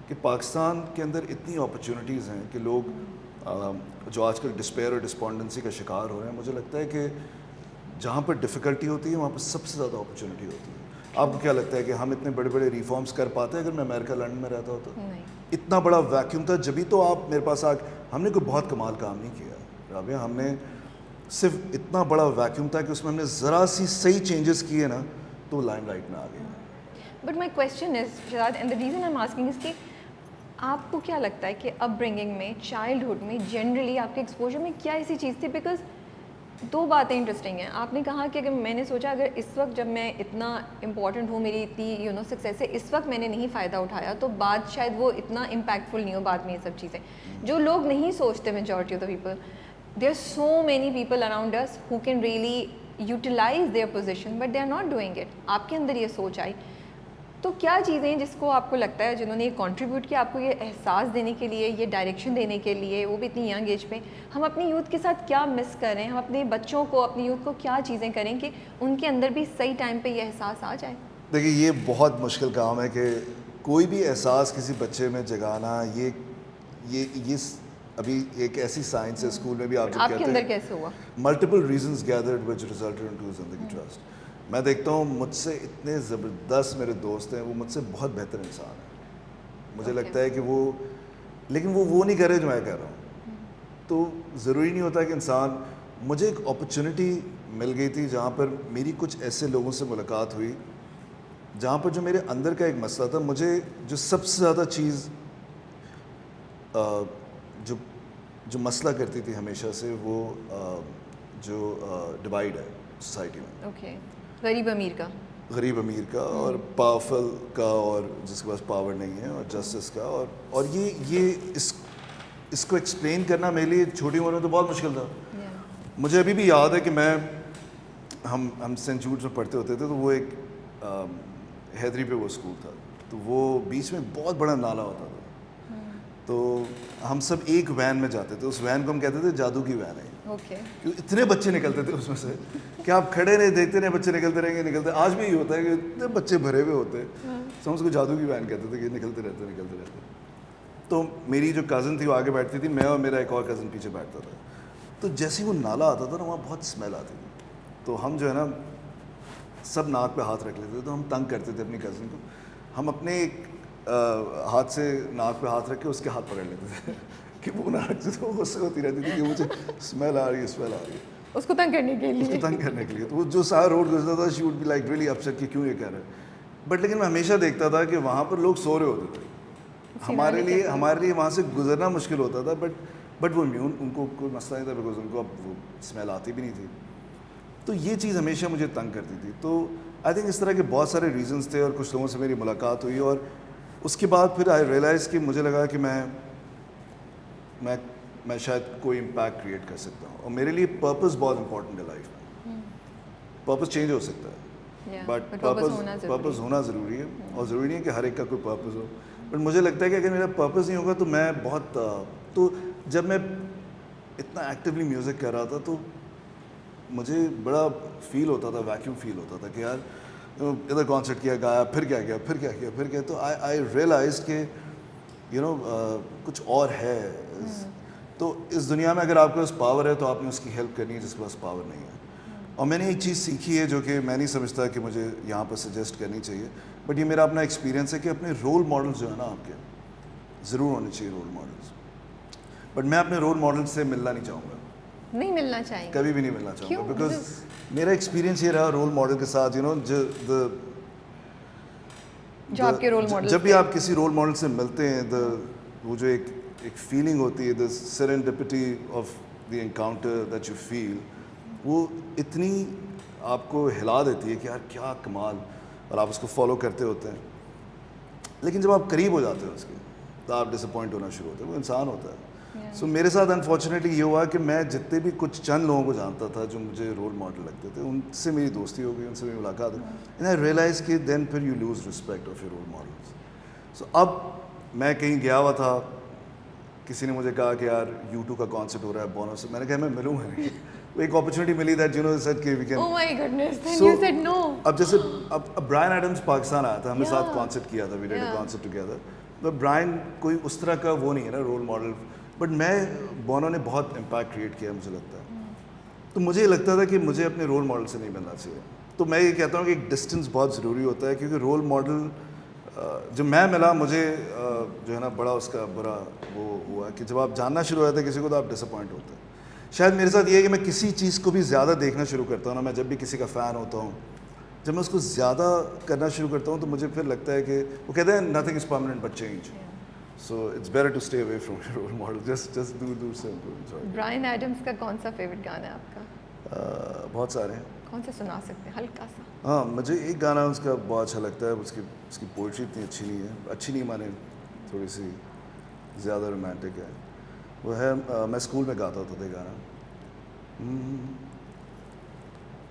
کہ پاکستان کے اندر اتنی اپرچونیٹیز ہیں کہ لوگ جو آج کل ڈسپیئر اور ڈسپونڈنسی کا شکار ہو رہے ہیں, مجھے لگتا ہے کہ جہاں پر ڈفیکلٹی ہوتی ہے وہاں پر سب سے زیادہ اپرچونیٹی ہوتی ہے. آپ کو کیا لگتا ہے کہ ہم اتنے بڑے بڑے ریفارمز کر پاتے ہیں اگر میں امریکہ لنڈن میں رہتا ہوتا؟ اتنا بڑا ویکیوم تھا, جبھی تو آپ میرے پاس ہم نے کوئی بہت کمال کام نہیں کیا رابعہ, ہم نے صرف اتنا بڑا ویکیوم تھا کہ اس میں ہم نے ذرا سی صحیح چینجز کیے نا تو لائم لائٹ میں آ گئے. But my question is Shahzad, and the reason I am asking is کہ آپ کو کیا لگتا ہے کہ اپ برنگنگ میں, چائلڈہڈ میں, جنرلی آپ کے ایکسپوجر میں کیا ایسی چیز تھی؟ بیکاز دو باتیں انٹرسٹنگ ہیں. آپ نے کہا کہ اگر میں نے سوچا اگر اس وقت جب میں اتنا امپورٹنٹ ہوں, میری اتنی سکسیس ہے, اس وقت میں نے نہیں فائدہ اٹھایا تو بعد شاید وہ اتنا امپیکٹفل نہیں ہو بعد میں. یہ سب چیزیں جو لوگ نہیں سوچتے, majority of the people, there are so many people around us who can really utilize their position but they are not doing it. آپ کے اندر یہ سوچ آئی, تو کیا چیزیں جس کو آپ کو لگتا ہے جنہوں نے یہ کنٹریبیوٹ کیا آپ کو یہ احساس دینے کے لیے, یہ ڈائریکشن دینے کے لیے, وہ بھی اتنی ینگ ایج پہ, ہم اپنی یوتھ کے ساتھ کیا مس کریں, ہم اپنے بچوں کو, اپنی یوتھ کو کیا چیزیں کریں کہ ان کے اندر بھی صحیح ٹائم پہ یہ احساس آ جائے؟ دیکھیے یہ بہت مشکل کام ہے کہ کوئی بھی احساس کسی بچے میں جگانا. یہ ابھی ایک ایسی سائنس ہے, اسکول میں بھی آپ کے اندر کیسے ہوا؟ ملٹیپل ریزنز گیدرڈ وچ ریزلٹڈ انٹو زندگی ٹرسٹ. میں دیکھتا ہوں مجھ سے اتنے زبردست میرے دوست ہیں, وہ مجھ سے بہت بہتر انسان ہیں. مجھے لگتا ہے کہ لیکن وہ نہیں کر رہے جو میں کر رہا ہوں. تو ضروری نہیں ہوتا کہ انسان, مجھے ایک اپرچونٹی مل گئی تھی جہاں پر میری کچھ ایسے لوگوں سے ملاقات ہوئی جہاں پر جو میرے اندر کا ایک مسئلہ تھا, مجھے جو سب سے زیادہ چیز جو مسئلہ کرتی تھی ہمیشہ سے, وہ جو ڈیوائڈ ہے سوسائٹی میں. اوکے, غریب امیر کا اور پاورفل کا اور جس کے پاس پاور نہیں ہے, اور جسٹس کا, اور یہ اس کو ایکسپلین کرنا میرے لیے چھوٹی عمر میں تو بہت مشکل تھا. مجھے ابھی بھی یاد ہے کہ میں ہم سینٹ جوڈ میں پڑھتے ہوتے تھے تو وہ ایک حیدری پہ وہ اسکول تھا, تو وہ بیچ میں بہت بڑا نالا ہوتا تھا, تو ہم سب ایک وین میں جاتے تھے, اس وین کو ہم کہتے تھے جادو کی وین ہے, کیونکہ اتنے بچے نکلتے تھے اس میں سے کہ آپ کھڑے نہیں دیکھتے رہے, بچے نکلتے رہیں گے نکلتے. آج بھی یہ ہوتا ہے کہ اتنے بچے بھرے ہوئے ہوتے ہیں, تو ہم اس کو جادو کی وین کہتے تھے کہ نکلتے رہتے. تو میری جو کزن تھی وہ آگے بیٹھتی تھی, میں اور میرا ایک اور کزن پیچھے بیٹھتا تھا. تو جیسے وہ نالا آتا تھا نا, وہاں بہت اسمیل آتی تھی, تو ہم جو ہے نا سب ناک پہ ہاتھ رکھ لیتے تھے. تو ہم تنگ کرتے تھے اپنی کزن کو, ہم اپنے ایک ہاتھ سے ناک پہ ہاتھ رکھ کے اس کے ہاتھ پکڑ لیتے تھے کہ وہ نہ رکھتے تھے. وہ غصے ہوتی رہتی تھی کہ مجھے اسمیل آ رہی ہے, اس کو تنگ کرنے کے لیے. تو وہ جو سارا روڈ گزرتا تھا she would be like really upset کہ کیوں یہ کہہ رہے ہیں. بٹ لیکن میں ہمیشہ دیکھتا تھا کہ وہاں پر لوگ سو رہے ہوتے تھے, ہمارے لیے وہاں سے گزرنا مشکل ہوتا تھا. بٹ وہ امیون, ان کو کوئی مسئلہ نہیں تھا, بیکاز ان کو اب وہ اسمیل آتی بھی نہیں تھی. تو یہ چیز ہمیشہ مجھے تنگ کرتی تھی. تو آئی تھنک اس طرح کے بہت سارے ریزنس تھے, اور کچھ لوگوں سے میری ملاقات ہوئی, اور اس کے بعد پھر آئی ریئلائز کہ مجھے لگا کہ میں شاید کوئی امپیکٹ کریٹ کر سکتا ہوں, اور میرے لیے پرپز بہت امپورٹنٹ ہے لائف میں. پرپز چینج ہو سکتا ہے, بٹ پرپز ہونا ضروری ہے, اور ضروری نہیں ہے کہ ہر ایک کا کوئی پرپز ہو. بٹ مجھے لگتا ہے کہ اگر میرا پرپز نہیں ہوگا تو میں بہت تو جب میں اتنا ایکٹیولی میوزک کر رہا تھا تو مجھے بڑا فیل ہوتا تھا, ویکیوم فیل ہوتا تھا کہ یار ادھر کانسرٹ کیا, گایا, پھر کیا. تو آئی ریئلائزڈ کہ کچھ اور ہے. تو اس دنیا میں اگر آپ کے پاس پاور ہے تو آپ نے اس کی ہیلپ کرنی ہے جس کے پاس پاور نہیں ہے. اور میں نے ایک چیز سیکھی ہے جو کہ میں نہیں سمجھتا کہ مجھے یہاں پر سجیسٹ کرنی چاہیے, بٹ یہ میرا اپنا ایکسپیرینس ہے کہ اپنے رول ماڈلس جو ہے نا آپ کے ضرور ہونے چاہیے رول ماڈلس. بٹ میں اپنے رول ماڈل سے ملنا نہیں چاہوں گا, نہیں ملنا چاہیے, کبھی بھی نہیں ملنا چاہوں گا, بیکاز میرا ایکسپیرینس یہ رہا رول ماڈل کے ساتھ, جو آپ کے رول ماڈل, جب بھی آپ کسی رول ماڈل سے ملتے ہیں, وہ جو ایک فیلنگ ہوتی ہے, the serendipity of the encounter that you feel, وہ اتنی آپ کو ہلا دیتی ہے کہ یار کیا کمال, اور آپ اس کو فالو کرتے ہوتے ہیں. لیکن جب آپ قریب ہو جاتے ہیں اس کے تو آپ ڈس اپوائنٹ ہونا شروع ہوتے ہیں, وہ انسان ہوتا ہے. سو میرے ساتھ انفارچونیٹلی یہ ہوا کہ میں جتنے بھی کچھ چند لوگوں کو جانتا تھا جو مجھے رول ماڈل لگتے تھے, ان سے میری دوستی ہو گئی, ان سے میری ملاقات ہوئی, اینڈ آئی ریئلائز کہ دین پھر you lose respect of your role models. So اب میں کہیں گیا ہوا تھا, کسی نے مجھے کہا کہ یار U2 کا کانسرٹ ہو رہا ہے بونو سے, میں نے کہا میں ملوں گا نہیں. وہ ایک اپرچونیٹی ملی دیٹ سیڈ کہ we can. oh my goodness, then you said no. اب جیسے اب برائن ایڈمز پاکستان آیا تھا, ہم نے ساتھ کانسرٹ کیا تھا, we did a concert together. But Brian کوئی اس طرح کا وہ نہیں ہے نا رول ماڈل, بٹ بونو نے بہت امپیکٹ کریٹ کیا مجھے لگتا ہے. تو مجھے یہ لگتا تھا کہ مجھے اپنے رول ماڈل سے نہیں ملنا چاہیے. تو میں یہ کہتا ہوں کہ ایک ڈسٹینس بہت ضروری ہوتا ہے, کیونکہ رول ماڈل جب میں ملا مجھے جو ہے نا بڑا اس کا برا وہ ہوا کہ جب آپ جاننا شروع ہو جاتے ہیں کسی کو تو آپ ڈس اپوائنٹ ہوتے ہیں. شاید میرے ساتھ یہ ہے کہ میں کسی چیز کو بھی زیادہ دیکھنا شروع کرتا ہوں نا, میں جب بھی کسی کا فین ہوتا ہوں, جب میں اس کو زیادہ کرنا شروع کرتا ہوں تو مجھے پھر لگتا ہے کہ وہ کہتے ہیں nothing is permanent but change. So it's better to stay away from your role model, just دور سے برائن ایڈمز کا کون سا فیوریٹ گانا ہے آپ کا؟ بہت سارے ہیں. کون سے سنا سکتے ہیں ہلکا سا؟ ہاں مجھے ایک گانا اس کا بہت اچھا لگتا ہے, اس کی پوئٹری اتنی اچھی نہیں مانے, تھوڑی سی زیادہ رومانٹک ہے. وہ ہے, میں اسکول میں گاتا ہوتا تھا گانا,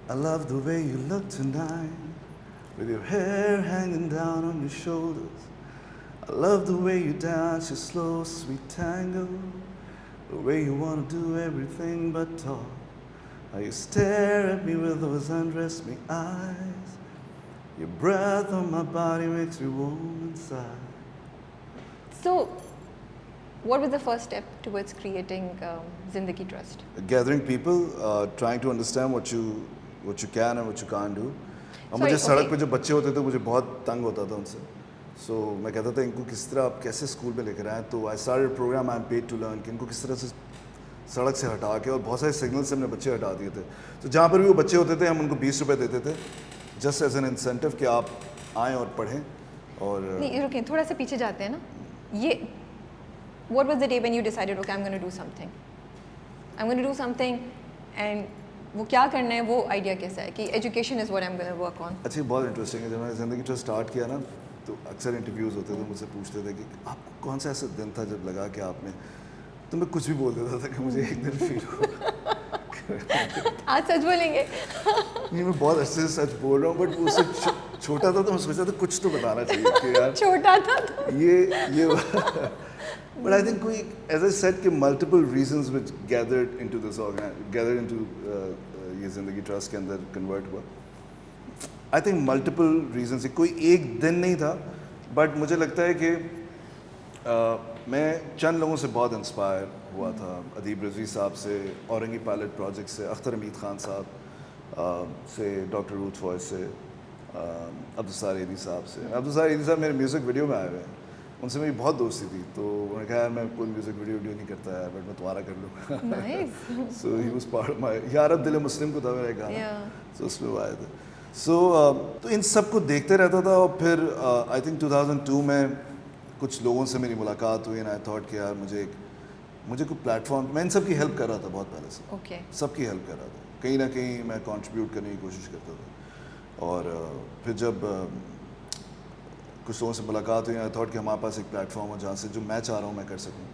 I love the way you look tonight with your hair hanging down on your shoulders. I love the way you dance your slow sweet tango, the way you want to do everything but talk. How you stare at me with those undress me eyes. Your breath on my body makes me warm inside. So, what was the first step towards creating Zindagi Trust? Gathering people, trying to understand what you can and what you can't do. اور مجھے سڑک پہ جو بچے ہوتے تھے مجھے بہت تنگ ہوتا تھا ان سے. سو میں کہتا تھا ان کو کس طرح آپ کیسے اسکول میں لے کر آئیں. تو I started program I am paid to learn کہ ان کو کس طرح سے سڑک سے ہٹا کے, اور بہت سارے سگنل سے ہم نے بچے ہٹا دیے تھے. تو جہاں پر بھی وہ بچے ہوتے تھے ہم ان کو 20 روپے دیتے تھے جسٹ ایز این انسینٹیو کہ آپ آئیں اور پڑھیں. اور نہیں رکیں, تھوڑا سا پیچھے جاتے ہیں نا. یہ what was the day when you decided okay I'm going to do something and وہ کیا کرنا ہے, وہ آئیڈیا کیسا ہے کہ education is what I'm going to work on؟ اچھا بہت انٹرسٹنگ ہے. جب میں نے زندگی ٹرسٹ اسٹارٹ کیا نا تو اکثر انٹرویوز ہوتے تھے, مجھ سے پوچھتے تھے کہ آپ کو کون سا ایسا دن تھا جب لگا کہ آپ نے, تو میں کچھ بھی بول دیتا تھا کہ مجھے ایک دن فیل ہوا آج سچ بولیں گے. نہیں میں بہت اچھے سے سچ بول رہا ہوں, بٹ اس سے چھوٹا تھا تو میں سوچا تھا کچھ تو بتانا چاہیے کہ یار چھوٹا تھا تو یہ بٹ آئی تھنک کوئی ایز اے سیٹ کہ multiple reasons which gathered into this gathered into یہ زندگی ٹرسٹ کے اندر کنورٹ ہوا. آئی تھنک ملٹیپل ریزنس, کوئی ایک دن نہیں تھا, بٹ مجھے لگتا ہے کہ میں چند لوگوں سے بہت انسپائر ہوا تھا. ادیب رضوی صاحب سے, اورنگی پائلٹ پروجیکٹ سے, اختر حمید خان صاحب سے, ڈاکٹر روت فوائز سے, عبدالستار ایدھی صاحب سے. عبدالستار ایدھی صاحب میرے میوزک ویڈیو میں آئے ہوئے ہیں, ان سے میری بہت دوستی تھی, تو انہوں نے کہا یار میں کوئی میوزک ویڈیو نہیں کرتا ہے, بٹ میں تمہارا کر لوں. So he was part of my یارب دل مسلم کو تھا میرا گانا, سو اس میں وہ آئے تھے. تو ان سب کو دیکھتے رہتا تھا. اور پھر آئی تھنک 2002 میں کچھ لوگوں سے میری ملاقات ہوئی, اینڈ آئی تھاٹ کہ یار مجھے کوئی پلیٹ فارم, میں ان سب کی ہیلپ کر رہا تھا بہت پہلے سے, سب کی ہیلپ کر رہا تھا, کہیں نہ کہیں میں کنٹریبیوٹ کرنے کی کوشش کرتا تھا. اور پھر جب کچھ لوگوں سے ملاقات ہوئی, آئی تھاٹ کہ ہمارے پاس ایک پلیٹ فارم ہے جہاں سے جو میں چاہ رہا ہوں میں کر سکوں.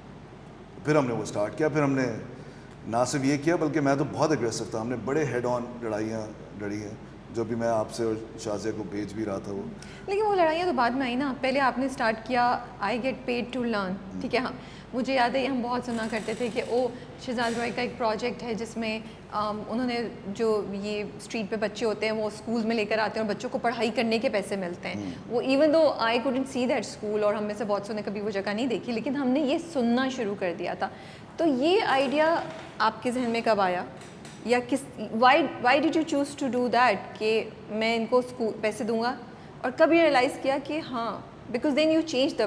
پھر ہم نے وہ اسٹارٹ کیا. پھر ہم نے نہ صرف یہ کیا بلکہ میں تو بہت اگریسو تھا, ہم نے بڑے ہیڈ آن لڑائیاں لڑی ہیں, جو بھی میں آپ سے اور شازیہ کو بھیج بھی رہا تھا. وہ لیکن وہ لڑائیاں تو بعد میں آئی نا, پہلے آپ نے اسٹارٹ کیا I get paid to learn, ٹھیک ہے. ہاں مجھے یاد ہے ہم بہت سنا کرتے تھے کہ او شہزاد روی کا ایک پروجیکٹ ہے جس میں انہوں نے جو یہ اسٹریٹ پہ بچے ہوتے ہیں وہ اسکولز میں لے کر آتے ہیں اور بچوں کو پڑھائی کرنے کے پیسے ملتے ہیں. وہ even though I couldn't see that school, اور ہم میں سے بہت سو نے کبھی وہ جگہ نہیں دیکھی, لیکن ہم نے یہ سننا شروع کر دیا تھا. تو یہ آئیڈیا آپ کے ذہن میں کب آیا, یا کس why did you choose to do that کہ میں ان کو پیسے دوں گا, اور کب یہ ریئلائز کیا کہ ہاں because then you change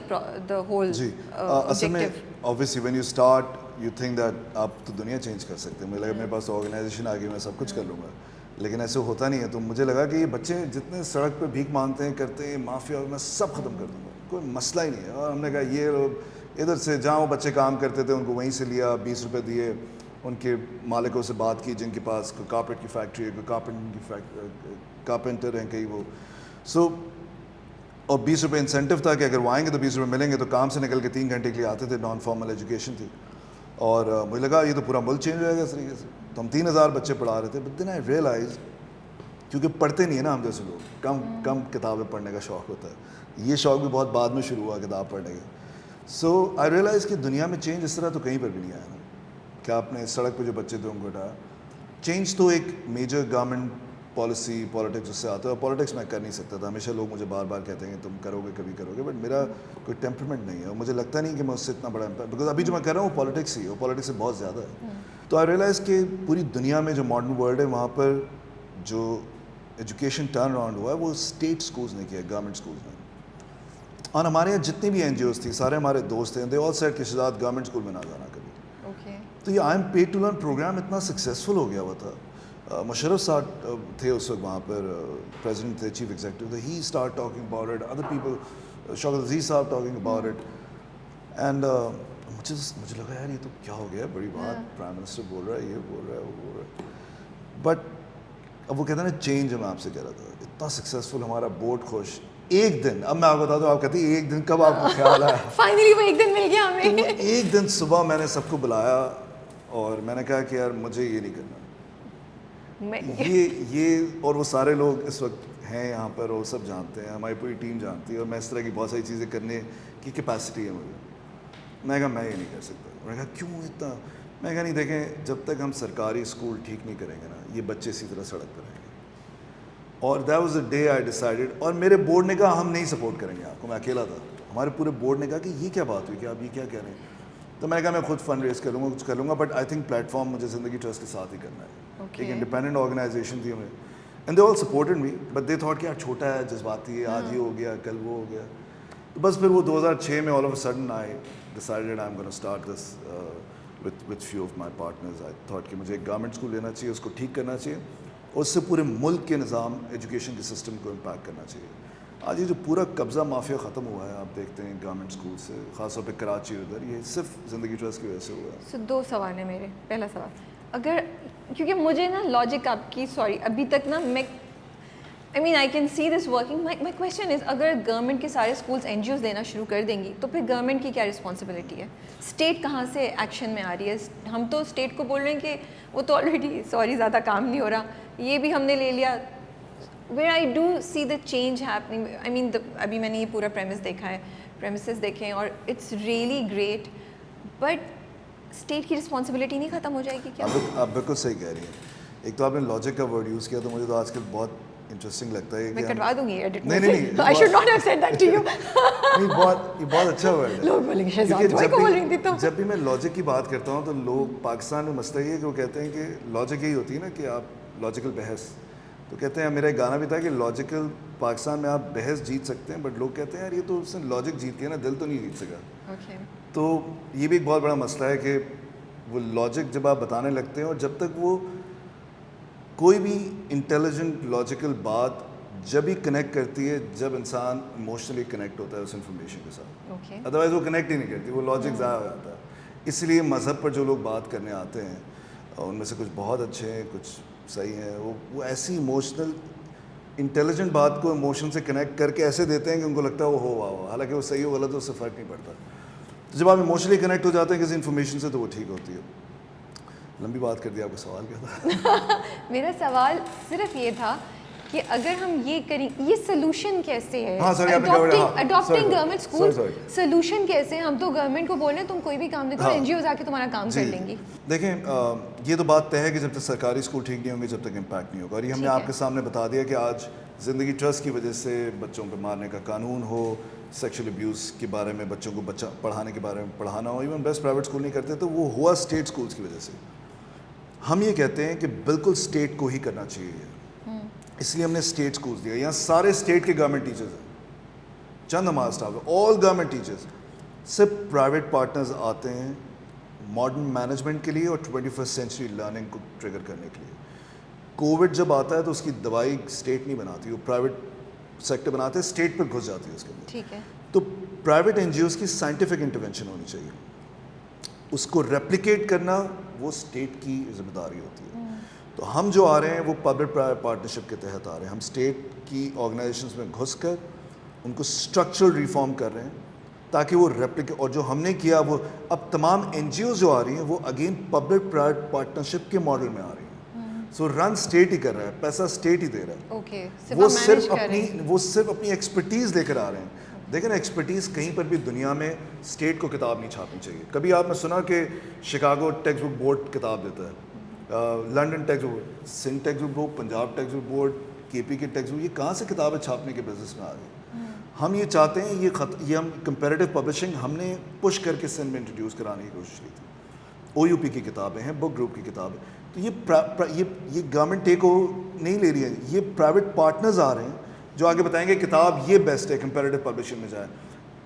the whole objective. obviously when you start you think that آپ تو دنیا چینج کر سکتے ہیں. مجھے لگا میرے پاس آرگنائزیشن آ گئی, میں سب کچھ کر لوں گا, لیکن ایسے ہوتا نہیں ہے. تو مجھے لگا کہ یہ بچے جتنے سڑک پہ بھیک مانگتے ہیں کرتے ہیں مافیا, میں سب ختم کر دوں گا, کوئی مسئلہ ہی نہیں ہے. اور ہم نے کہا یہ لوگ ادھر سے جہاں وہ بچے کام کرتے تھے ان کو وہیں سے لیا, 20 روپے دیے, ان کے مالکوں سے بات کی جن کے پاس کوئی کارپیٹ کی فیکٹری ہے, کوئی کارپینٹر ہیں کہیں وہ, سو اور 20 روپے انسینٹیو تھا کہ اگر وہ آئیں گے تو 20 روپے ملیں گے. تو کام سے نکل کے 3 گھنٹے کے لیے آتے تھے, نان فارمل ایجوکیشن تھی. اور مجھے لگا یہ تو پورا ملک چینج ہو جائے گا اس طریقے سے. تو ہم 3000 بچے پڑھا رہے تھے. بٹ دین آئی ریئلائز, کیونکہ پڑھتے نہیں ہیں نا ہم جیسے لوگ, کم کتابیں پڑھنے کا شوق ہوتا ہے. یہ شوق بھی بہت بعد میں شروع ہوا کتاب پڑھنے کا. سو آئی ریئلائز کہ دنیا میں چینج اس طرح تو کہیں پر بھی نہیں آیا نا, کہ آپ نے سڑک پہ جو بچے تھے ان کو ہٹایا. چینج تو ایک میجر گورنمنٹ پالیسی پالیٹکس اس سے آتا ہے, اور پالیٹکس میں کر نہیں سکتا تھا. ہمیشہ لوگ مجھے بار بار کہتے ہیں کہ تم کرو گے کبھی کرو گے, بٹ میرا کوئی ٹیمپرمنٹ نہیں ہے, اور مجھے لگتا نہیں کہ میں اس سے اتنا بڑا امپیکٹ, بیکاز ابھی جو میں کر رہا ہوں وہ پالیٹکس ہی ہے, وہ پالیٹکس سے بہت زیادہ ہے. تو آئی ریئلائز کہ پوری دنیا میں جو ماڈرن ورلڈ ہے وہاں پر جو ایجوکیشن ٹرن اراؤنڈ ہوا ہے وہ اسٹیٹ اسکولز نے کیا, گورنمنٹ اسکولز نے. اور ہمارے یہاں جتنی بھی NGOs تھی, سارے ہمارے دوست ہیں, دے آل سیڈ کہ شہزاد گورنمنٹ اسکول میں نہ جانا کبھی. تو یہ I am paid to learn program اتنا سکسیزفل ہو گیا ہوا تھا. مشرف صاحب تھے اس وقت وہاں پر, پریزیڈنٹ تھے, چیف ایگزیکٹو تھے. He start talking about it, other people, Shaukat Aziz صاحب ٹاکنگ اباؤٹ اٹ. اینڈ مجھے لگا یار یہ تو کیا ہو گیا, بڑی بات, پرائم منسٹر بول رہا ہے, یہ بول رہا ہے, وہ بول رہا ہے. بٹ اب وہ کہتے ہیں نا چینج, میں آپ سے کہہ رہا تھا اتنا سکسیزفل, ہمارا بورڈ خوش. ایک دن, اب میں آپ بتا دوں, آپ کہتی ہیں ایک دن, کب آپ کو خیال آیا فائنلی وہ ایک دن مل گیا ہمیں. ایک دن صبح میں نے سب کو بلایا اور میں نے کہا کہ یار مجھے یہ نہیں کرنا, یہ اور وہ سارے لوگ اس وقت ہیں یہاں پر اور سب جانتے ہیں, ہماری پوری ٹیم جانتی ہے, اور میں اس طرح کی بہت ساری چیزیں کرنے کی کیپیسٹی ہے مجھے. میں کہا میں یہ نہیں کر سکتا. میں نے کہا کیوں اتنا؟ میں کہا نہیں دیکھیں, جب تک ہم سرکاری اسکول ٹھیک نہیں کریں گے نا, یہ بچے اسی طرح سڑک پر رہیں گے. اور that was a day I decided. اور میرے بورڈ نے کہا ہم نہیں سپورٹ کریں گے آپ کو. میں اکیلا تھا, ہمارے پورے بورڈ نے کہا کہ یہ کیا بات ہوئی کہ آپ یہ کیا کہہ رہے ہیں. تو میں نے کہا میں خود فنڈ ریز کر لوں گا, کچھ کر لوں گا, but I think platform مجھے زندگی ٹرسٹ کے ساتھ ہی کرنا ہے. ایک انڈیپینڈنٹ آرگنائزیشن تھی ہمیں, and they all supported me, but they thought کہ یار چھوٹا ہے, جذباتی ہے, آج یہ ہو گیا, کل وہ ہو گیا. تو بس پھر وہ 2006 میں all of a sudden I decided I am gonna start this with few of my partners. I thought کہ مجھے ایک گورنمنٹ اسکول لینا چاہیے, اس کو ٹھیک کرنا چاہیے, اور اس سے پورے ملک کے نظام ایجوکیشن کے سسٹم کو امپیکٹ کرنا چاہیے. آج یہ جو پورا قبضہ مافیا ختم ہوا ہے, آپ دیکھتے ہیں گورنمنٹ اسکول سے, خاص طور پہ کراچی ادھر, یہ صرف زندگی ٹرسٹ کی وجہ سے ہوا ہے. 2 سوال ہیں میرے. پہلا سوال, اگر کیونکہ مجھے نا لاجک آپ کی, سوری ابھی تک نا میں I mean, I can see this working. My question is, اگر گورنمنٹ کے سارے اسکولس این جی اوز دینا شروع کر دیں گی تو پھر گورنمنٹ کی کیا رسپانسبلٹی ہے؟ اسٹیٹ کہاں سے ایکشن میں آ رہی ہے؟ ہم تو اسٹیٹ کو بول رہے ہیں کہ وہ تو آلریڈی زیادہ کام نہیں ہو رہا, یہ بھی ہم نے لے لیا. where I do see the change happening. I mean, ابھی میں نے یہ پورا پریمیسز دیکھیں اور it's really great, but state کی رسپانسبلٹی نہیں ختم ہو جائے گی کیا؟ آپ بالکل صحیح کہہ رہی ہیں. ایک تو آپ نے لاجک کا ورڈ یوز کیا تو مجھے تو آج کل بہت انٹرسٹنگ لگتا ہے. میں کٹوا دوں گی ایڈٹ میں. نہیں, I should not have said that to you. نہیں, یہ بہت اچھا ورڈ ہے. لوگ بولیں گے شہزاد بھائی کو بول رہی تھی تو. جب بھی میں لاجک کی بات کرتا ہوں تو لوگ پاکستان میں مسئلہ یہ ہے کہ وہ کہتے ہیں کہ لاجک یہی ہوتی ہے نا کہ آپ لاجیکل بحث, تو کہتے ہیں, میرا ایک گانا بھی تھا کہ لاجیکل پاکستان میں آپ بحث جیت سکتے ہیں, بٹ لوگ کہتے ہیں یار یہ تو اس نے لاجک جیت لیا نا, دل تو نہیں جیت سکا. تو یہ بھی ایک بہت بڑا مسئلہ ہے کہ وہ لاجک جب آپ بتانے لگتے ہیں, اور جب تک وہ کوئی بھی انٹیلیجنٹ لاجیکل بات جب ہی کنیکٹ کرتی ہے جب انسان ایموشنلی کنیکٹ ہوتا ہے اس انفارمیشن کے ساتھ, ادروائز وہ کنیکٹ ہی نہیں کرتی, وہ لاجک ضائع ہو جاتا ہے. اس لیے مذہب پر جو لوگ بات کرنے آتے ہیں ان میں سے کچھ بہت اچھے ہیں, کچھ صحیح ہیں, وہ ایسی ایموشنل انٹیلیجنٹ بات کو ایموشن سے کنیکٹ کر کے ایسے دیتے ہیں کہ ان کو لگتا ہے وہ ہو واہ, حالانکہ وہ صحیح ہو غلط ہو اس سے فرق نہیں پڑتا. تو جب آپ ایموشنلی کنیکٹ ہو جاتے ہیں کسی انفارمیشن سے تو وہ ٹھیک ہوتی ہے. لمبی بات کر دی, آپ کا سوال کیا تھا؟ میرا سوال صرف یہ تھا کہ اگر ہم یہ کریں, یہ سلوشن کیسے ہے اڈاپٹنگ گورنمنٹ اسکول, سلوشن کیسے ہے؟ ہم تو گورنمنٹ کو بول رہے ہیں تم کوئی بھی کام نہیں کرو, این جی اوز آ کے تمہارا کام کر لیں گی. دیکھیں, یہ تو بات طے ہے کہ جب تک سرکاری اسکول ٹھیک نہیں ہوں گے جب تک امپیکٹ نہیں ہوگا. اور یہ ہم نے آپ کے سامنے بتا دیا کہ آج زندگی ٹرسٹ کی وجہ سے بچوں پہ مارنے کا قانون ہو, سیکشل ابیوز کے بارے میں بچوں کو پڑھانے کے بارے میں پڑھانا ہو, ایون بیسٹ پرائیویٹ اسکول نہیں کرتے تو وہ ہوا اسٹیٹ اسکولس کی وجہ سے. ہم یہ کہتے ہیں کہ بالکل اسٹیٹ کو ہی کرنا چاہیے, اس لیے ہم نے اسٹیٹ اسکولس دیا. یہاں سارے اسٹیٹ کے گورنمنٹ ٹیچرز ہیں, چند ہمارا اسٹاف ہے, آل گورنمنٹ ٹیچرز. صرف پرائیویٹ پارٹنرز آتے ہیں ماڈرن مینجمنٹ کے لیے اور 21st سینچری لرننگ کو ٹریگر کرنے کے لیے. کووڈ جب آتا ہے تو اس کی دوائی اسٹیٹ نہیں بناتی, وہ پرائیویٹ سیکٹر بناتے ہیں, اسٹیٹ پہ گھس جاتی ہے اس کے اندر. ٹھیک ہے, تو پرائیویٹ این جی اوز کی سائنٹیفک انٹرونشن ہونی چاہیے, اس کو ریپلیکیٹ کرنا وہ اسٹیٹ کی ذمہ داری ہوتی ہے. تو ہم جو آ رہے ہیں وہ پبلک پرائیویٹ پارٹنرشپ کے تحت آ رہے ہیں. ہم اسٹیٹ کی آرگنائزیشنز میں گھس کر ان کو اسٹرکچرل ریفارم کر رہے ہیں تاکہ وہ ریپلیکیٹ, اور جو ہم نے کیا وہ اب تمام این جی اوز جو آ رہی ہیں وہ اگین پبلک پرائیویٹ پارٹنرشپ کے ماڈل میں آ رہی ہیں. سو رن اسٹیٹ ہی کر رہا ہے, پیسہ اسٹیٹ ہی دے رہا ہے, وہ صرف اپنی ایکسپرٹیز لے کر آ رہے ہیں. دیکھیں نا, ایکسپرٹیز کہیں پر بھی دنیا میں اسٹیٹ کو کتاب نہیں چھاپنی چاہیے. کبھی آپ نے سنا کہ شکاگو ٹیکسٹ بک بورڈ کتاب دیتا ہے, London text book, Sindh text book board, Punjab text book board, کے پی کے ٹیکسٹ بک, یہ کہاں سے کتابیں چھاپنے کے بزنس میں آ گئی؟ ہم یہ چاہتے ہیں یہ ہم کمپیریٹیو پبلشنگ ہم نے پش کر کے سندھ میں انٹروڈیوس کرانے کی کوشش کی تھی. او یو پی کی کتابیں ہیں, بک گروپ کی کتابیں. تو یہ گورنمنٹ ٹیک اوور نہیں لے رہی ہے, یہ پرائیویٹ پارٹنرز آ رہے ہیں جو آگے بتائیں گے کتاب یہ بیسٹ ہے کمپیریٹیو پبلشنگ میں جائے.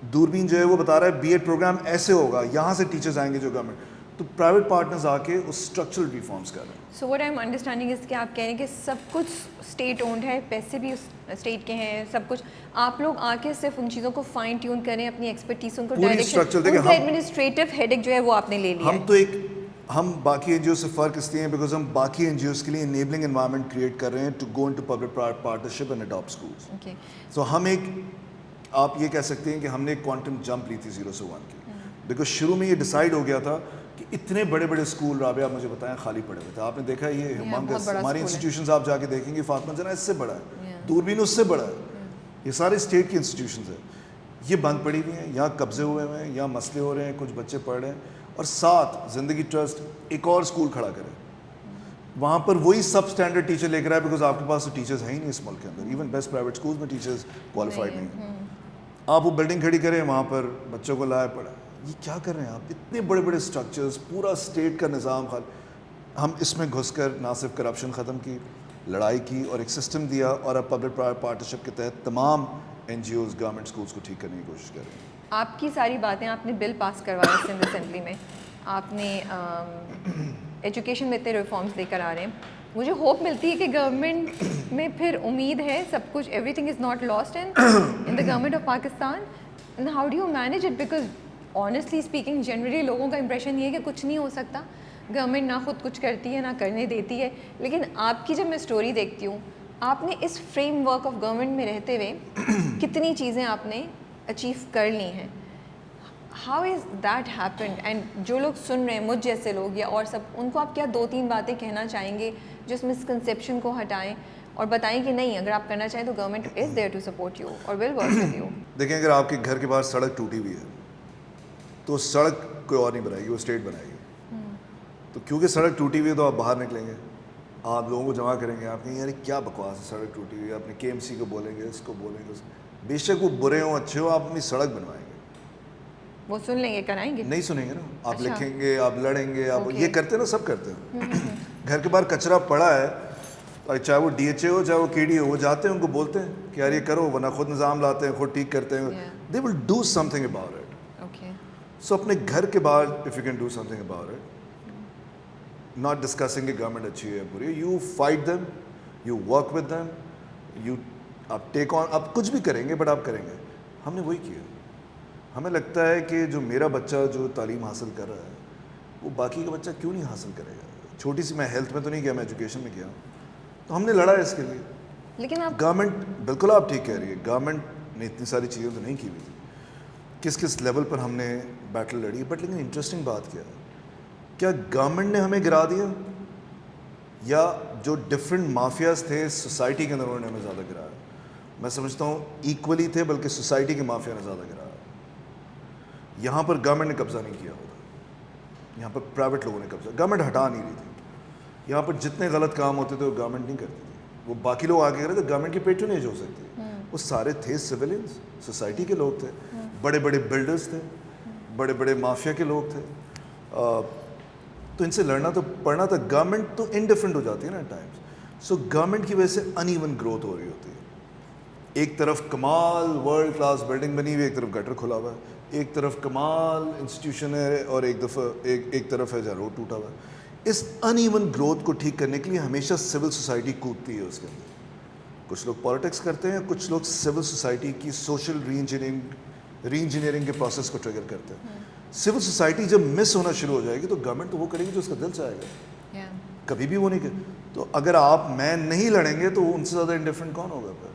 دوربین جو ہے وہ بتا رہا ہے بی ایڈ پروگرام ایسے ہوگا, یہاں سے ٹیچرز آئیں گے جو گورنمنٹ. تو پرائیویٹ پارٹنرز آ کے اس اسٹرکچرل ریفارمس کر رہے ہیں. So what I am understanding اس کہ آپ کہہ رہے ہیں کہ سب کچھ اسٹیٹ اونڈ ہے, پیسے بھی اسٹیٹ کے ہیں, سب کچھ آپ لوگ آ کے صرف ان چیزوں کو فائن ٹیون کریں, اپنی ایکسپرٹیز کو ڈائریکشن, ایڈمنسٹریٹو ہیڈک جو ہے وہ آپ نے لے لیا. ہم باقی این جی او سے فرق اس لیے ہیں بیکاز ہم باقی این جی اوز کے لیے انیبلنگ انوائرمنٹ کریٹ کر رہے ہیں to go into public private partnership and adopt schools. So ہم آپ یہ کہہ سکتے ہیں کہ ہم نے ایک کوانٹم جمپ لی تھی 0 سے 1 کی, بیکاز شروع میں یہ ڈیسائیڈ ہو گیا تھا کہ اتنے بڑے بڑے اسکول, رابعہ آپ مجھے بتائیں, خالی پڑے ہوئے تھے. آپ نے دیکھا یہ ہمانگس, ہماری انسٹیٹیوشنز آپ جا کے دیکھیں گے, فاطمہ جناح اس سے بڑا ہے, دوربین اس سے بڑا ہے, یہ سارے اسٹیٹ کی انسٹیٹیوشنز ہیں, یہ بند پڑی ہوئی ہیں, یہاں قبضے ہوئے ہوئے ہیں, یہاں مسئلے ہو رہے ہیں, کچھ بچے پڑھ رہے ہیں. اور ساتھ زندگی ٹرسٹ ایک اور اسکول کھڑا کرے, وہاں پر وہی سب اسٹینڈرڈ ٹیچر لے کر آئے, بیکاز آپ کے پاس تو ٹیچرز ہیں ہی نہیں اس ملک کے اندر. ایون بیسٹ پرائیویٹ اسکولس میں ٹیچرز کوالیفائڈ نہیں ہیں. آپ وہ بلڈنگ کھڑی کریں, وہاں پر بچوں کو لائے پڑھا. یہ کیا کر رہے ہیں آپ؟ اتنے بڑے بڑے اسٹرکچرز, پورا اسٹیٹ کا نظام, ہم اس میں گھس کر نہ صرف کرپشن ختم کی, لڑائی کی اور ایک سسٹم دیا, اور اب پبلک پرائیویٹ پارٹنرشپ کے تحت تمام N G Os government schools کو ٹھیک کرنے کی کوشش کر رہے ہیں. آپ کی ساری باتیں آپ نے بل پاس کروایا سندھ اسمبلی میں, آپ نے ایجوکیشن میں اتنے ریفارمس لے کر آ رہے ہیں. مجھے ہوپ ملتی ہے کہ گورنمنٹ میں پھر امید ہے, سب کچھ every thing is not last in the government of Pakistan. And how do you manage it? Because honestly speaking generally لوگوں کا امپریشن یہ ہے کہ کچھ نہیں ہو سکتا, گورنمنٹ نہ خود کچھ کرتی ہے نہ کرنے دیتی ہے. لیکن آپ کی جب میں اسٹوری دیکھتی ہوں آپ نے اس فریم ورک آف گورنمنٹ میں رہتے ہوئے کتنی چیزیں آپ نے اچیو کر لی ہیں. How is that happened? And جو لوگ سن رہے ہیں مجھ جیسے لوگ یا اور سب, ان کو آپ کیا 2-3 باتیں کہنا چاہیں گے جو اس مسکنسیپشن کو ہٹائیں اور بتائیں کہ نہیں, اگر آپ کرنا چاہیں تو government is there to support you اور ول ورک ود یو. دیکھیں, اگر آپ کے گھر کے باہر سڑک ٹوٹی ہوئی ہے تو سڑک کوئی اور نہیں بنائے گی, وہ اسٹیٹ بنائے گی. تو کیونکہ سڑک ٹوٹی ہوئی ہے تو آپ باہر نکلیں گے, آپ لوگوں کو جمع کریں گے, آپ کہیں یار کیا بکواس ہے, سڑک ٹوٹی ہوئی ہے, اپنے KMC کو بولیں گے, اس کو بولیں گے, بے شک وہ برے ہوں اچھے ہوں, آپ اپنی سڑک بنوائیں گے. وہ سن لیں گے, کرائیں گے؟ نہیں سنیں گے نا, آپ لکھیں گے, آپ لڑیں گے, آپ یہ کرتے ہیں نا, سب کرتے ہیں. گھر کے باہر کچرا پڑا ہے, چاہے وہ DHA ہو چاہے وہ KD ہو, وہ جاتے ہیں ان کو بولتے ہیں کہ یار یہ کرو, ورنہ خود نظام لاتے ہیں, خود ٹھیک کرتے ہیں. They will do something about it. So اپنے گھر کے باہر if you can do something about it, not discussing کہ گورنمنٹ اچھی ہے بری, you fight them, you work with them, you آپ ٹیک آن, آپ کچھ بھی کریں گے بٹ آپ کریں گے. ہم نے وہی کیا. ہمیں لگتا ہے کہ جو میرا بچہ جو تعلیم حاصل کر رہا ہے وہ باقی کا بچہ کیوں نہیں حاصل کرے گا. چھوٹی سی, میں ہیلتھ میں تو نہیں گیا, میں ایجوکیشن میں گیا, تو ہم نے لڑا ہے اس کے لیے. لیکن آپ گورنمنٹ, بالکل آپ ٹھیک کہہ رہی ہے, گورنمنٹ نے اتنی ساری چیزیں تو نہیں کی ہوئی تھی, کس کس لیول پر ہم نے بیٹل لڑی. بٹ لیکن انٹرسٹنگ بات کیا گورنمنٹ نے ہمیں گرا دیا یا جو ڈفرینٹ مافیاز تھے سوسائٹی کے اندر انہوں نے ہمیں زیادہ گرایا؟ میں سمجھتا ہوں ایکولی تھے, بلکہ سوسائٹی کے مافیا نے زیادہ گرایا. یہاں پر گورنمنٹ نے قبضہ نہیں کیا ہوتا, یہاں پر پرائیویٹ لوگوں نے قبضہ, گورنمنٹ ہٹا نہیں رہی تھی. یہاں پر جتنے غلط کام ہوتے تھے وہ گورنمنٹ نہیں کرتی تھی, وہ باقی لوگ آگے کر رہے تھے. گورنمنٹ کی پیٹرنیج ہو سکتی, وہ سارے تھے سویلینس, سوسائٹی کے لوگ تھے, بڑے بڑے بلڈرز تھے, بڑے بڑے مافیا کے لوگ تھے. تو ان سے لڑنا تو پڑنا تھا. گورنمنٹ تو انڈیفرنٹ ہو جاتی ہے نا ٹائمس. سو گورنمنٹ کی وجہ سے ان ایون گروتھ ہو رہی ہوتی ہے. ایک طرف کمال ورلڈ کلاس بلڈنگ بنی ہوئی ہے, ایک طرف گٹر کھلا ہوا ہے, ایک طرف کمال انسٹیٹیوشن ہے اور ایک طرف ہے جہاں روڈ ٹوٹا ہوا ہے. اس ان ایون گروتھ کو ٹھیک کرنے کے لیے ہمیشہ سول سوسائٹی کودتی ہے اس کے اندر. کچھ لوگ پالیٹکس کرتے ہیں, کچھ لوگ سول سوسائٹی کی سوشل ری انجینئرنگ کے پروسیس کو ٹریگر کرتے ہیں. سول سوسائٹی جب مس ہونا شروع ہو جائے گی تو گورنمنٹ تو وہ کرے گی جو اس کا دل چاہے گا, کبھی بھی وہ نہیں کرے. تو اگر آپ میں نہیں لڑیں گے تو ان سے زیادہ انڈیفرنٹ کون ہوگا پھر؟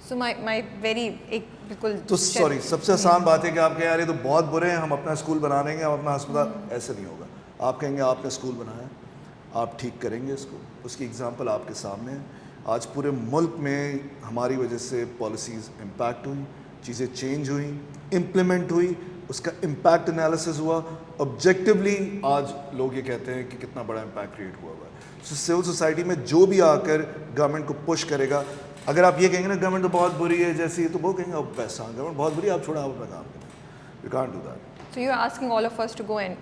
سو مائی ویری ایک بالکل تو سوری, سب سے آسان بات ہے کہ آپ کہیں یار یہ تو بہت برے ہیں, ہم اپنا اسکول بنا لیں گے, ہم اپنا ہسپتال. ایسے نہیں ہوگا. آپ کہیں گے آپ نے اسکول بنایا, آپ ٹھیک کریں گے اس کو, اس کی ایگزامپل آپ کے سامنے ہے. آج پورے ملک میں ہماری وجہ سے پالیسیز امپیکٹ ہوئی, چیزیں چینج ہوئیں, امپلیمنٹ ہوئی, اس کا امپیکٹ انالیسز ہوا. آبجیکٹیولی آج لوگ یہ کہتے ہیں کہ کتنا بڑا امپیکٹ کریٹ ہوا ہوا ہے. سول سوسائٹی میں جو بھی آ کر گورنمنٹ کو پش کرے گا, اگر آپ یہ کہیں گے نا گورنمنٹ تو بہت بری ہے جیسی, تو وہ کہیں گے اب پیسہ گورنمنٹ بہت بری ہے, آپ چھوڑا آپ اپنا کام کریں. You can't do that. So you are asking all of us to go and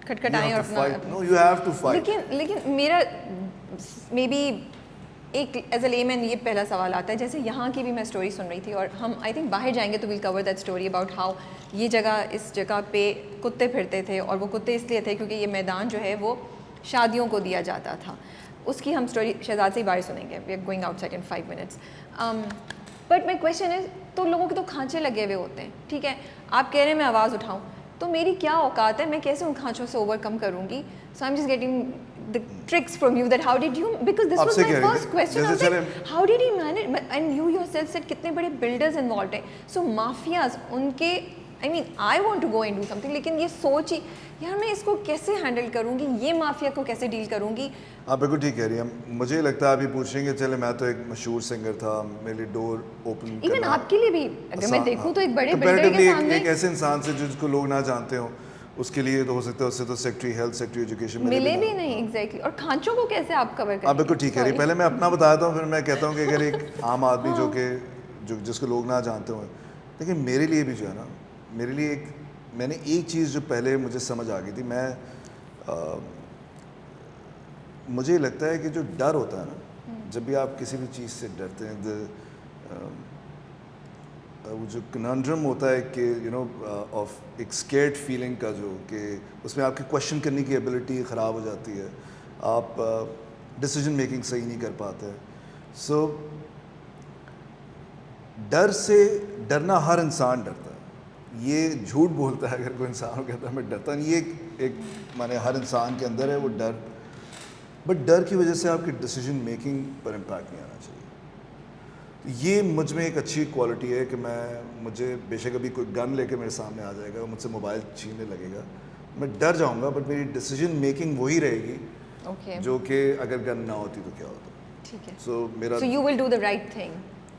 کھٹکھٹائیں اور اپنا. No, you have to fight. لیکن میرا مے بی ایک ایز اے لے مین یہ پہلا سوال آتا ہے, جیسے یہاں کی بھی میں اسٹوری سن رہی تھی, اور ہم آئی تھنک باہر جائیں گے تو we'll cover that story about how یہ جگہ, اس جگہ پہ کتے پھرتے تھے, اور وہ کتے اس لیے تھے کیونکہ یہ میدان جو ہے وہ شادیوں کو دیا جاتا تھا. اس کی ہم اسٹوری شہزاد سے ہی باہر سنیں گے. We are going outside in 5 minutes. But my question is, تو لوگوں کے تو کھانچے لگے ہوئے ہوتے ہیں, ٹھیک ہے, آپ کہہ رہے ہیں میں آواز اٹھاؤں, تو میری کیا اوقات ہے, میں کیسے ان کھانچوں سے اوور کم کروں گی؟ So I am just getting the tricks from you that how did you, because this was my first question, I was like how did he manage, and you yourself said kitne bade builders involved hain, so mafias unke, I mean I want to go and do something, لیکن یہ سوچ ہی یار میں اس کو کیسے handle کروں گی, یہ مافیا کو کیسے ڈیل کروں گی. آپ بالکل ٹھیک کہہ رہی ہیں. مجھے لگتا ہے آپ یہ پوچھ رہے ہیں کہ چلے میں تو ایک مشہور سنگر تھا, میرے لیے ڈور اوپن کرنا, ایون آپ کے لیے بھی اگر میں دیکھوں تو ایک بڑے بلڈر کے سامنے ایک ایسے انسان سے جس کو لوگ نہ جانتے ہوں, اس کے لیے تو ہو سکتا ہے اس سے تو سیکٹری ہیلتھ, سیکٹری ایجوکیشن ملے بھی نہیں. ایگزیکٹلی. اور کھانچوں کو کیسے آپ کور کریں؟ آپ بالکل ٹھیک کہہ رہی ہیں. پہلے میں اپنا بتاتا ہوں, پھر میں کہتا ہوں کہ اگر ایک عام آدمی جو کہ جس کو لوگ نہ جانتے ہوں, لیکن میرے لیے بھی جو ہے نا, میرے لیے ایک, میں نے ایک چیز جو پہلے مجھے سمجھ آ گئی تھی, مجھے لگتا ہے کہ جو ڈر ہوتا ہے نا, جب بھی آپ کسی بھی چیز سے ڈرتے ہیں, وہ جو کنانڈرم ہوتا ہے کہ یو نو آف ایک اسکیئرڈ فیلنگ کا, جو کہ اس میں آپ کی کویشچن کرنے کی ایبلٹی خراب ہو جاتی ہے, آپ ڈیسیجن میکنگ صحیح نہیں کر پاتے. سو ڈر سے ڈرنا, ہر انسان ڈرتا ہے, یہ جھوٹ بولتا ہے اگر کوئی انسان کہتا ہے میں ڈرتا نہیں, یہ ایک مانے ہر انسان کے اندر ہے وہ ڈر. بٹ ڈر کی وجہ سے آپ کی ڈیسیجن میکنگ پر امپیکٹ نہیں آنا چاہیے. یہ مجھ میں ایک اچھی کوالٹی ہے کہ مجھے بے شک ابھی کوئی گن لے کے میرے سامنے آ جائے گا, مجھ سے موبائل چھیننے لگے گا, میں ڈر جاؤں گا, بٹ میری ڈیسیجن میکنگ وہی رہے گی اوکے, جو کہ اگر گن نہ ہوتی تو کیا ہوتا. ٹھیک ہے. سو میرا So you will do the right thing.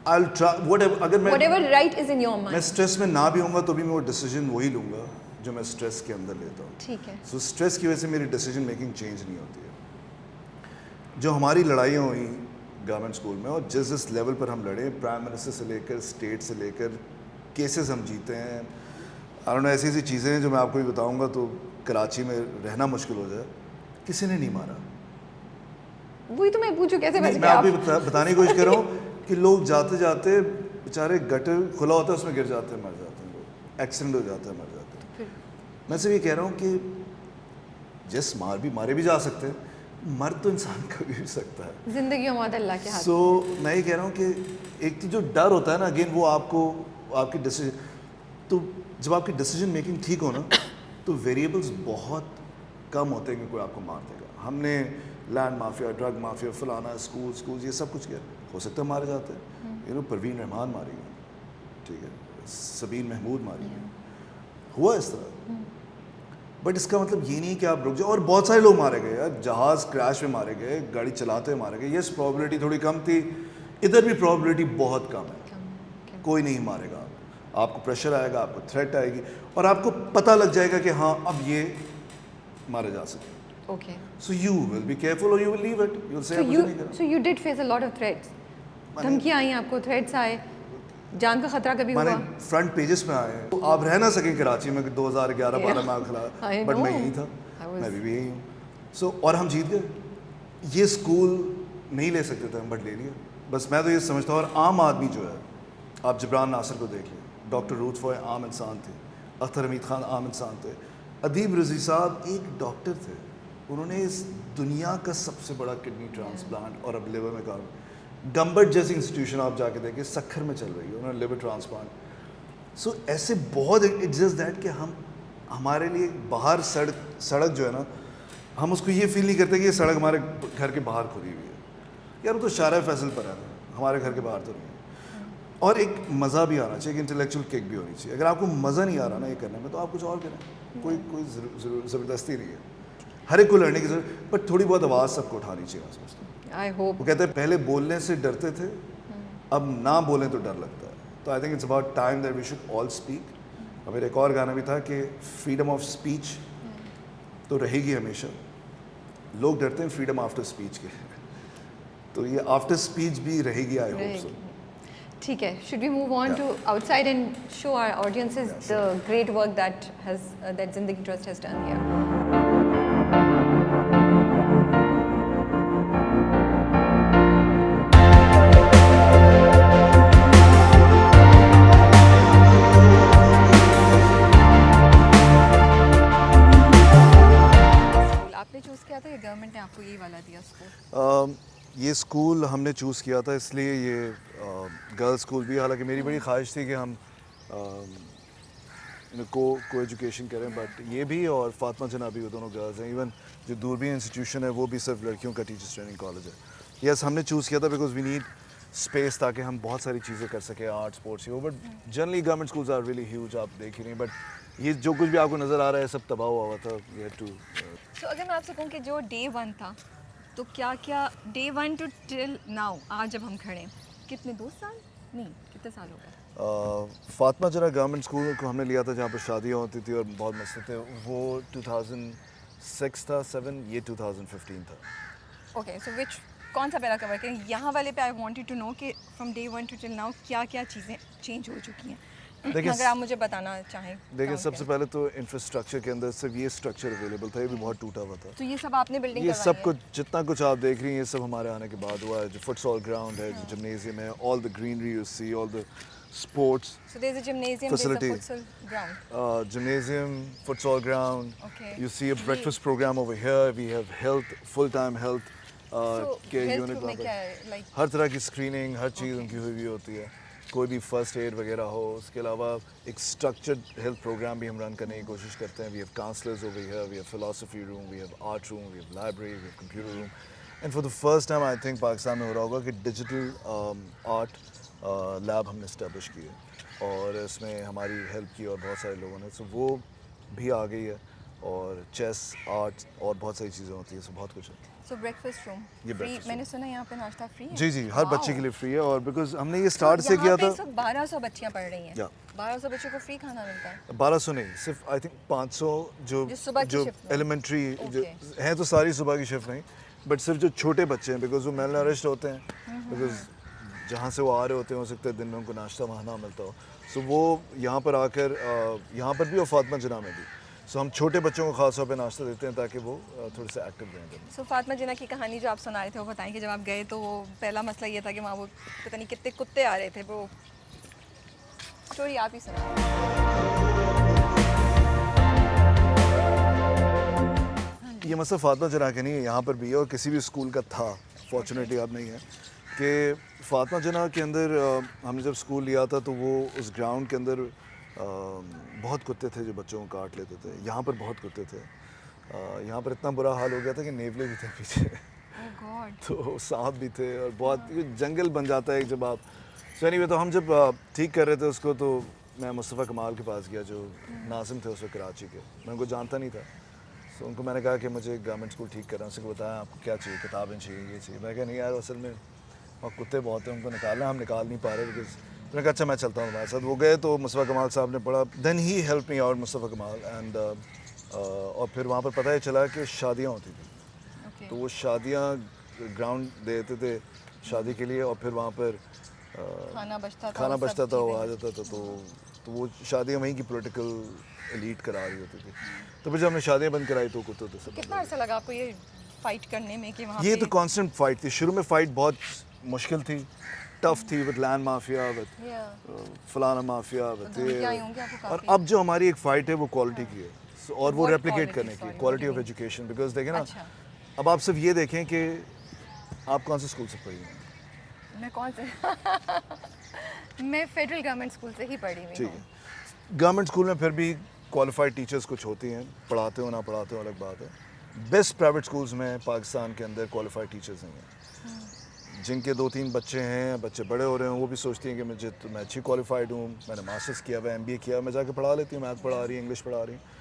I'll try اگر میں Whatever right is in your میں mind. اسٹریس میں نہ بھی ہوں گا تو بھی میں وہ ڈیسیجن وہی لوں گا جو میں اسٹریس کے اندر لیتا ہوں. ٹھیک ہے. سو اسٹریس کی وجہ سے میری ڈیسیجن میکنگ چینج نہیں ہوتی ہے. جو ہماری لڑائیاں ہوئیں گورنمنٹ اسکول میں اور جس لیول پر ہم لڑے, پرائم منسٹر سے لے کر اسٹیٹ سے لے کر کیسز ہم جیتے ہیں, ایسی ایسی چیزیں ہیں جو میں آپ کو بھی بتاؤں گا تو کراچی میں رہنا مشکل ہو جائے. کسی نے نہیں مارا. وہی تو میں پوچھوں کیسے بچ میں گئے آپ آپ. بھی بتانے کی کوشش کر رہا ہوں کہ لوگ جاتے جاتے بیچارے گٹر کھلا ہوتا ہے اس میں گر جاتے ہیں, مر جاتے ہیں, لوگ ایکسیڈنٹ ہو جاتا ہے, مر جاتے ہیں. میں صرف یہ کہہ رہا ہوں کہ جس مارے بھی جا سکتے ہیں, مر تو انسان کبھی بھی سکتا ہے. زندگی و موت اللہ کے ہاتھ. سو میں یہ کہہ رہا ہوں کہ ایک جو ڈر ہوتا ہے نا, اگین وہ آپ کی ڈیسیجن, تو جب آپ کی ڈیسیجن میکنگ ٹھیک ہو نا تو ویریبلس بہت کم ہوتے ہیں کہ کوئی آپ کو مار دے گا. ہم نے لینڈ مافیا, ڈرگ مافیا, فلانا, اسکول یہ سب کچھ کیا, ہو سکتا ہے مارے جاتے ہیں. پروین رحمان ماری گئی, ٹھیک ہے, سبین محمود ماری گئی, ہوا اس طرح. بٹ اس کا مطلب یہ نہیں کہ آپ رک جائیں. اور بہت سارے لوگ مارے گئے یار, جہاز کریش میں مارے گئے, گاڑی چلاتے ہوئے مارے گئے. یس پرابلٹی تھوڑی کم تھی, ادھر بھی پرابلٹی بہت کم ہے. کوئی نہیں مارے گا آپ کو پریشر آئے گا, آپ کو تھریٹ آئے گی اور آپ کو پتہ لگ جائے گا کہ ہاں اب یہ مارے جا سکتے. Okay. So you will be careful or you will leave it. You'll say مجھے نہیں کرنا. So you did face a lot of threats. دھمکیاں آئیں آپ کو, تھریٹس آئے, جان کا خطرہ کبھی ہوا؟ میں نے فرنٹ پیجز پہ آئے ہیں. آپ رہ نہ سکیں کراچی میں 2011-12 میں آپ کھلا, بٹ میں یہی تھا, میں بھی یہی ہوں. سو اور ہم جیت گئے. یہ اسکول نہیں لے سکتے تھے ہم, بٹ لے لیا. بس میں تو یہ سمجھتا ہوں. اور عام آدمی جو ہے, آپ جبران ناصر کو دیکھ لیں, ڈاکٹر روت فوائے عام انسان تھے, اختر حمید خان عام انسان تھے, ادیب رضوی صاحب ایک ڈاکٹر تھے, انہوں نے اس دنیا کا سب سے بڑا کڈنی ٹرانسپلانٹ اور اب لیور میں کام, گمبٹ جیسی انسٹیٹیوشن آپ جا کے دیکھیں سکھر میں چل رہی ہے, انہوں نے لیور ٹرانسپلانٹ. سو ایسے بہت, اٹس جسٹ دیٹ کہ ہمارے لیے باہر سڑک جو ہے نا, ہم اس کو یہ فیل نہیں کرتے کہ یہ سڑک ہمارے گھر کے باہر کھلی ہوئی ہے. یار وہ تو شارع فیصل پر ہے, ہمارے گھر کے باہر تو نہیں ہے. اور ایک مزہ بھی آنا چاہیے, ایک انٹلیکچوئل کک بھی ہونی چاہیے. اگر آپ کو مزہ نہیں آ رہا نا یہ کرنے میں تو آپ کچھ اور کریں, کوئی زبردستی نہیں ہے. ہر ایک کو لڑنے کی ضرورت, بٹ تھوڑی بہت آواز سب کو اٹھانی چاہیے. I hope. وہ کہتے ہیں پہلے بولنے سے ڈرتے تھے, اب نہ بولیں تو ڈر لگتا ہے. تو I think it's about time that we should all speak. اور میرا ایک اور گانا بھی تھا کہ فریڈم آف اسپیچ تو رہے گی ہمیشہ. لوگ ڈرتے ہیں فریڈم آفٹر اسپیچ کے, تو یہ آفٹر اسپیچ بھی رہے گی. I hope so. ٹھیک ہے. Should we move on to outside and show our audiences the great work that Zindagi Trust has done here. آپ نے چوز کیا تھا یا گورنمنٹ نے آپ کو یہی والا دیا اسکول؟ یہ اسکول ہم نے چوز کیا تھا, اس لیے یہ گرلس اسکول بھی, حالانکہ میری بڑی خواہش تھی کہ ہم کو ایجوکیشن کریں, بٹ یہ بھی اور فاطمہ جناح بھی, وہ دونوں گرلز ہیں. ایون جو دوربین انسٹیٹیوشن ہے وہ بھی صرف لڑکیوں کا ٹیچرس ٹریننگ کالج ہے. یس ہم نے چوز کیا تھا بیکاز وی نیڈ اسپیس تاکہ ہم بہت ساری چیزیں کر سکیں, آرٹ اسپورٹس ہو. But generally government schools are really huge, آپ دیکھ ہی نہیں. بٹ یہ جو کچھ بھی آپ کو نظر آ رہا ہے سب تباہ ہوا تھا. سو اگر میں آپ سے کہوں کہ جو ڈے 1 تھا, تو کیا ڈے 1 ٹو ٹل ناؤ, آج جب ہم کھڑے ہیں, کتنے 2 سال نہیں کتنے سال ہو گئے؟ فاطمہ جناح گورنمنٹ اسکول کو ہم نے لیا تھا جہاں پر شادیاں ہوتی تھی اور بہت مسئلے تھے, وہ 2006 تھا 7, یہ 2015 تھا. اوکے. سو وچ کون سا پہلا کور کریں؟ یہاں والے پہ آئی وانٹیڈ ٹو نو کہ from day 1 to till now کیا کیا چیزیں چینج ہو چکی ہیں, اگر آپ مجھے بتانا چاہیں. دیکھیں سب سے پہلے تو انفراسٹرکچر کے اندر صرف یہ اسٹرکچر اویلیبل تھا, یہ بھی بہت ٹوٹا ہوا تھا. تو یہ سب آپ نے بلڈنگ یہ کروائی سب کچھ جتنا کچھ آپ دیکھ رہی ہیں یہ سب ہمارے آنے کے بعد ہوا ہے. جو فٹسال گراؤنڈ ہے, جو جمنیزیم ہے, all the greenery you see, all the sports So there's a gymnasium, facility. there's a futsal ground. Gymnasium, futsal ground. Okay. You see a breakfast program over here. We have health, full-time health care health unit. میں کیا ہے, like ہر طرح کی screening, ہر چیز ان کی ہوئی ہوتی ہے. کوئی بھی فرسٹ ایڈ وغیرہ ہو. اس کے علاوہ ایک اسٹرکچرڈ ہیلتھ پروگرام بھی ہم رن کرنے کی کوشش کرتے ہیں. We have counsellors over here, we have philosophy room, we have art room, we have library, we have computer room. And for the first time I think Pakistan میں ہو رہا ہوگا کہ ڈیجیٹل آرٹ لیب ہم نے اسٹیبلش کی ہے اور اس میں ہماری ہیلپ کی اور بہت سارے لوگوں نے. سو وہ بھی آ گئی ہے اور چیس آرٹ اور بہت ساری چیزیں ہوتی ہیں. سو بہت کچھ ہے. سو بریکفاسٹ روم یہ فری، breakfast میں نے سنا یہاں پہ ناشتہ فری ہے. جی جی ہر بچے کے لیے فری ہے. اور بیکاز ہم نے یہ اسٹارٹ سے کیا تھا. اس وقت 1200 بچیاں پڑھ رہی ہیں. یا 1200 بچوں کو فری کھانا ملتا ہے. 1200 نہیں، صرف آئی تھنک 500 جو صبح کی جو شفٹ میں. Elementary Okay. ہیں تو ساری صبح کی شفٹ نہیں، بٹ صرف جو چھوٹے بچے ہیں بیکاز وہ میل نرشڈ ہوتے ہیں، بیکاز جہاں سے وہ آ رہے ہوتے ہیں ہو سکتا ہے دن میں ان کو ناشتہ وہاں نہ ملتا ہو. سو وہ یہاں پر آ کر یہاں پر بھی اور فاطمہ جناح میں بھی. سو ہم چھوٹے بچوں کو خاص طور پہ ناشتہ دیتے ہیں تاکہ وہ تھوڑے سے ایکٹیو رہیں. سو فاطمہ جناح کی کہانی جو آپ سنا رہے تھے وہ بتائیں کہ جب آپ گئے تو وہ پہلا مسئلہ یہ تھا کہ وہاں وہ پتہ نہیں کتنے کتے آ رہے تھے. وہ اسٹوری آپ ہی سنائیں. یہ مسئلہ فاطمہ جناح کا نہیں ہے، یہاں پر بھی ہے اور کسی بھی اسکول کا تھا. فارچونیٹلی اب نہیں ہے. کہ فاطمہ جناح کے اندر ہم نے جب اسکول لیا تھا تو وہ اس گراؤنڈ کے اندر بہت کتے تھے جو بچوں کو کاٹ لیتے تھے. یہاں پر بہت کتے تھے. یہاں پر اتنا برا حال ہو گیا تھا کہ نیولے بھی تھے پیچھے. تو سانپ بھی تھے اور بہت جنگل بن جاتا ہے جب آپ. سو اینی وے تو ہم جب ٹھیک کر رہے تھے اس کو تو میں مصطفیٰ کمال کے پاس گیا جو ناظم تھے اس وقت کراچی کے. میں ان کو جانتا نہیں تھا. سو ان کو میں نے کہا کہ مجھے گورنمنٹ اسکول ٹھیک کرنا. اس کو بتایا آپ کو کیا چاہیے، کتابیں چاہیے، یہ چاہیے. میں کہا نہیں یار اصل میں اور کتے بہت ہیں ان کو نکالنا، ہم نکال نہیں پا رہے. بیکاز میں نے کہا اچھا میں چلتا ہوں تمہارے ساتھ. وہ گئے تو مصطفیٰ کمال صاحب نے پڑھا. Then he help me out Mustafa Kamal and اور پھر وہاں پر پتہ یہ چلا کہ شادیاں ہوتی تھیں. تو وہ شادیاں گراؤنڈ دیتے تھے شادی کے لیے اور پھر وہاں پر کھانا بچتا تھا وہ آ جاتا تھا. تو وہ شادیاں وہیں کی پولیٹیکل ایلیٹ کرا رہی ہوتی تھی. تو پھر جب ہم نے شادیاں بند کرائی تو کتوں تو سب. کتنا عرصہ لگا آپ کو یہ فائٹ کرنے میں کہ وہاں یہ تو کانسٹنٹ فائٹ تھی. شروع میں فائٹ بہت مشکل تھی، ٹف تھی وتھ لینڈ مافیا وتھ فلانا مافیا وتھ. اور اب جو ہماری ایک فائٹ ہے وہ کوالٹی کی ہے اور وہ ریپلیکیٹ کرنے کی کوالٹی آف ایجوکیشن. بیکاز دیکھیں نا اب آپ صرف یہ دیکھیں کہ آپ کون سے اسکول سے پڑھی ہیں. میں کون سے میں فیڈرل گورنمنٹ اسکول سے ہی پڑھی ہوئی ٹھیک ہوں. ہے. گورنمنٹ اسکول میں پھر بھی کوالیفائڈ ٹیچرس کچھ ہوتی ہیں، پڑھاتے ہو نہ پڑھاتے ہو الگ بات ہے. بیسٹ پرائیویٹ اسکولس میں پاکستان کے اندر کوالیفائڈ ٹیچرس نہیں ہیں. جن کے 2-3 بچے ہیں، بچے بڑے ہو رہے ہیں، وہ بھی سوچتی ہیں کہ میں اچھی کوالیفائڈ ہوں، میں نے ماسٹرس کیا ہوا ہے، MBA کیا، میں جا کے پڑھا لیتی ہوں. میتھ پڑھا رہی ہے، انگلش پڑھا رہی ہیں.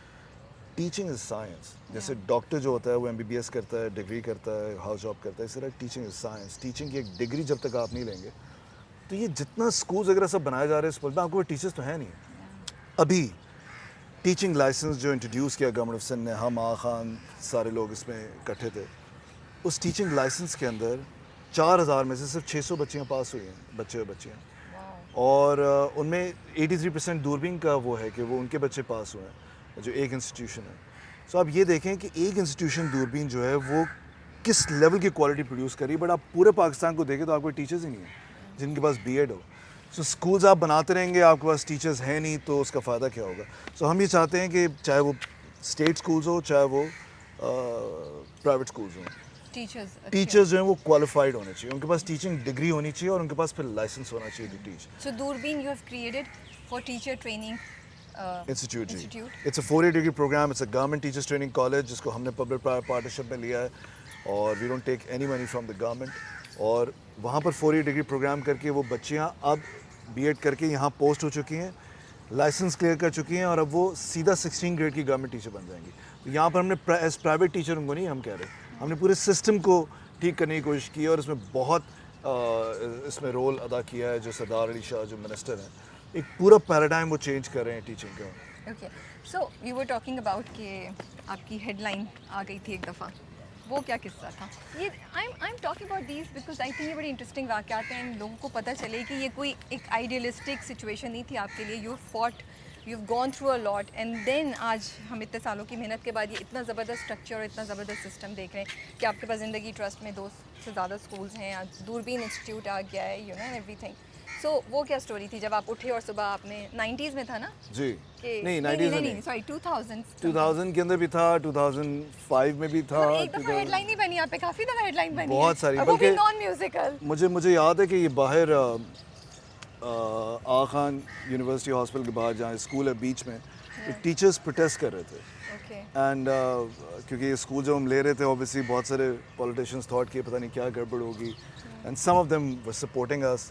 Teaching is science. جیسے ڈاکٹر جو ہوتا ہے وہ MBBS کرتا ہے، ڈگری کرتا ہے، ہاؤس جاب کرتا ہے، اس طرح ٹیچنگ از سائنس. ٹیچنگ کی ایک ڈگری جب تک آپ نہیں لیں گے تو یہ جتنا اسکولز وغیرہ سب بنائے جا رہے ہیں اس میں آپ کو ٹیچرس تو ہیں نہیں. ابھی ٹیچنگ لائسنس جو انٹروڈیوس کیا گورنمنٹ آف سندھ نے، ہم آغا خان سارے لوگ اس میں اکٹھے تھے. اس ٹیچنگ لائسنس کے اندر 4000 میں سے صرف 600 بچیاں پاس ہوئی ہیں، بچے اور بچیاں. اور ان میں 83% دوربین کا وہ ہے کہ وہ ان کے بچے پاس ہوئے ہیں جو ایک انسٹیٹیوشن ہے. سو آپ یہ دیکھیں کہ ایک انسٹیٹیوشن دوربین جو ہے وہ کس لیول کی کوالٹی پروڈیوس کری. بٹ آپ پورے پاکستان کو دیکھیں تو آپ کو ٹیچرز ہی نہیں ہیں جن کے پاس BEd ہو. سو اسکولز آپ بناتے رہیں گے، آپ کے پاس ٹیچرز ہیں نہیں تو اس کا فائدہ کیا ہوگا. سو ہم یہ چاہتے ہیں کہ چاہے وہ اسٹیٹ اسکولز ہو چاہے وہ پرائیویٹ اسکولز ہوں، ٹیچرز جو ہیں وہ کوالیفائڈ ہونے چاہیے، ان کے پاس ٹیچنگ ڈگری ہونی چاہیے اور ان کے پاس پھر لائسنس ہونا چاہیے ٹو ٹیچ. سو دوربین you have created for teacher training institute. جی it's a 4 year degree program. It's a government teachers training college جس کو ہم نے پبلک پرائیویٹ پارٹنرشپ میں لیا ہے اور we don't take any money from the government. اور وہاں پر 4 year ڈگری پروگرام کر کے وہ بچیاں اب BEd کر کے یہاں پوسٹ ہو چکی ہیں، لائسنس کلیئر کر چکی ہیں اور اب وہ سیدھا 16 گریڈ کی گورنمنٹ ٹیچر بن جائیں گی. تو یہاں پر ہم نے ایز پرائیویٹ ٹیچر ان کو نہیں ہم کہہ رہے، ہم نے پورے سسٹم کو ٹھیک کرنے کی کوشش کی اور اس میں بہت اس میں رول ادا کیا ہے جو سردار علی شاہ جو منسٹر ہیں. ایک پورا پیراڈائم وہ چینج کر رہے ہیں ٹیچنگ کا. Okay. So you were talking about کہ آپ کی ہیڈ لائن آ گئی تھی ایک دفعہ، وہ کیا قصہ تھا؟ یہ I am talking about these because I think یہ بڑی انٹرسٹنگ واقعات ہیں. لوگوں کو پتہ چلے کہ یہ کوئی ایک آئیڈیلسٹک سچویشن نہیں تھی آپ کے لیے. You fought, you have gone through a lot and then آج ہم اتنے سالوں کی محنت کے بعد یہ اتنا زبردست اسٹرکچر اور اتنا زبردست سسٹم دیکھ رہے ہیں کہ آپ کے پاس زندگی ٹرسٹ میں 2 سے زیادہ اسکولز ہیں، دوربین انسٹیٹیوٹ آ گیا ہے، یو نو ایوری تھنگ. سو وہ کیا اسٹوری تھی جب آپ اٹھے اور صبح آپ نے 90s میں تھا نا؟ جی نہیں 90s میں نہیں، سوری 2000 کے اندر بھی تھا، 2005 میں بھی تھا. ایک دفعہ ہیڈ لائن نہیں بنی آپ پہ، کافی دفعہ ہیڈ لائن بنی بہت ساری، بلکہ نان میوزیکل. مجھے یاد ہے کہ یہ باہر آغا خان یونیورسٹی ہاسپٹل کے باہر جہاں اسکول ہے بیچ میں ٹیچرس پروٹیسٹ کر رہے تھے. اینڈ کیونکہ یہ اسکول جب ہم لے رہے تھے اوبیسلی بہت سارے پولیٹیشینس تھاٹ کہ پتہ نہیں کیا گڑبڑ ہوگی and some of them were supporting us.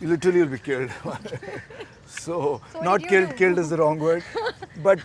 you literally will be killed. So what not did you killed, do? killed is the wrong word, but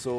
So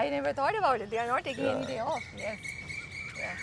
I never thought about it. They are not taking any day off. Yes. Yeah.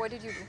What did you do?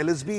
LSB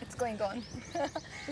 It's going on.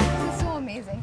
This is so amazing.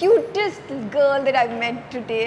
cutest girl that I've met today.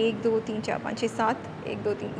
1 2 3 4 5 6 7, 1 2 3,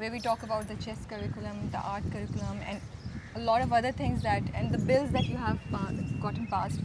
where we talk about the chess curriculum, the art curriculum and a lot of other things that and the bills that you have gotten passed,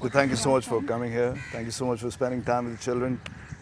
So thank you so much for coming here. Thank you so much for spending time with the children.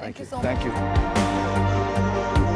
Thank you so Thank you.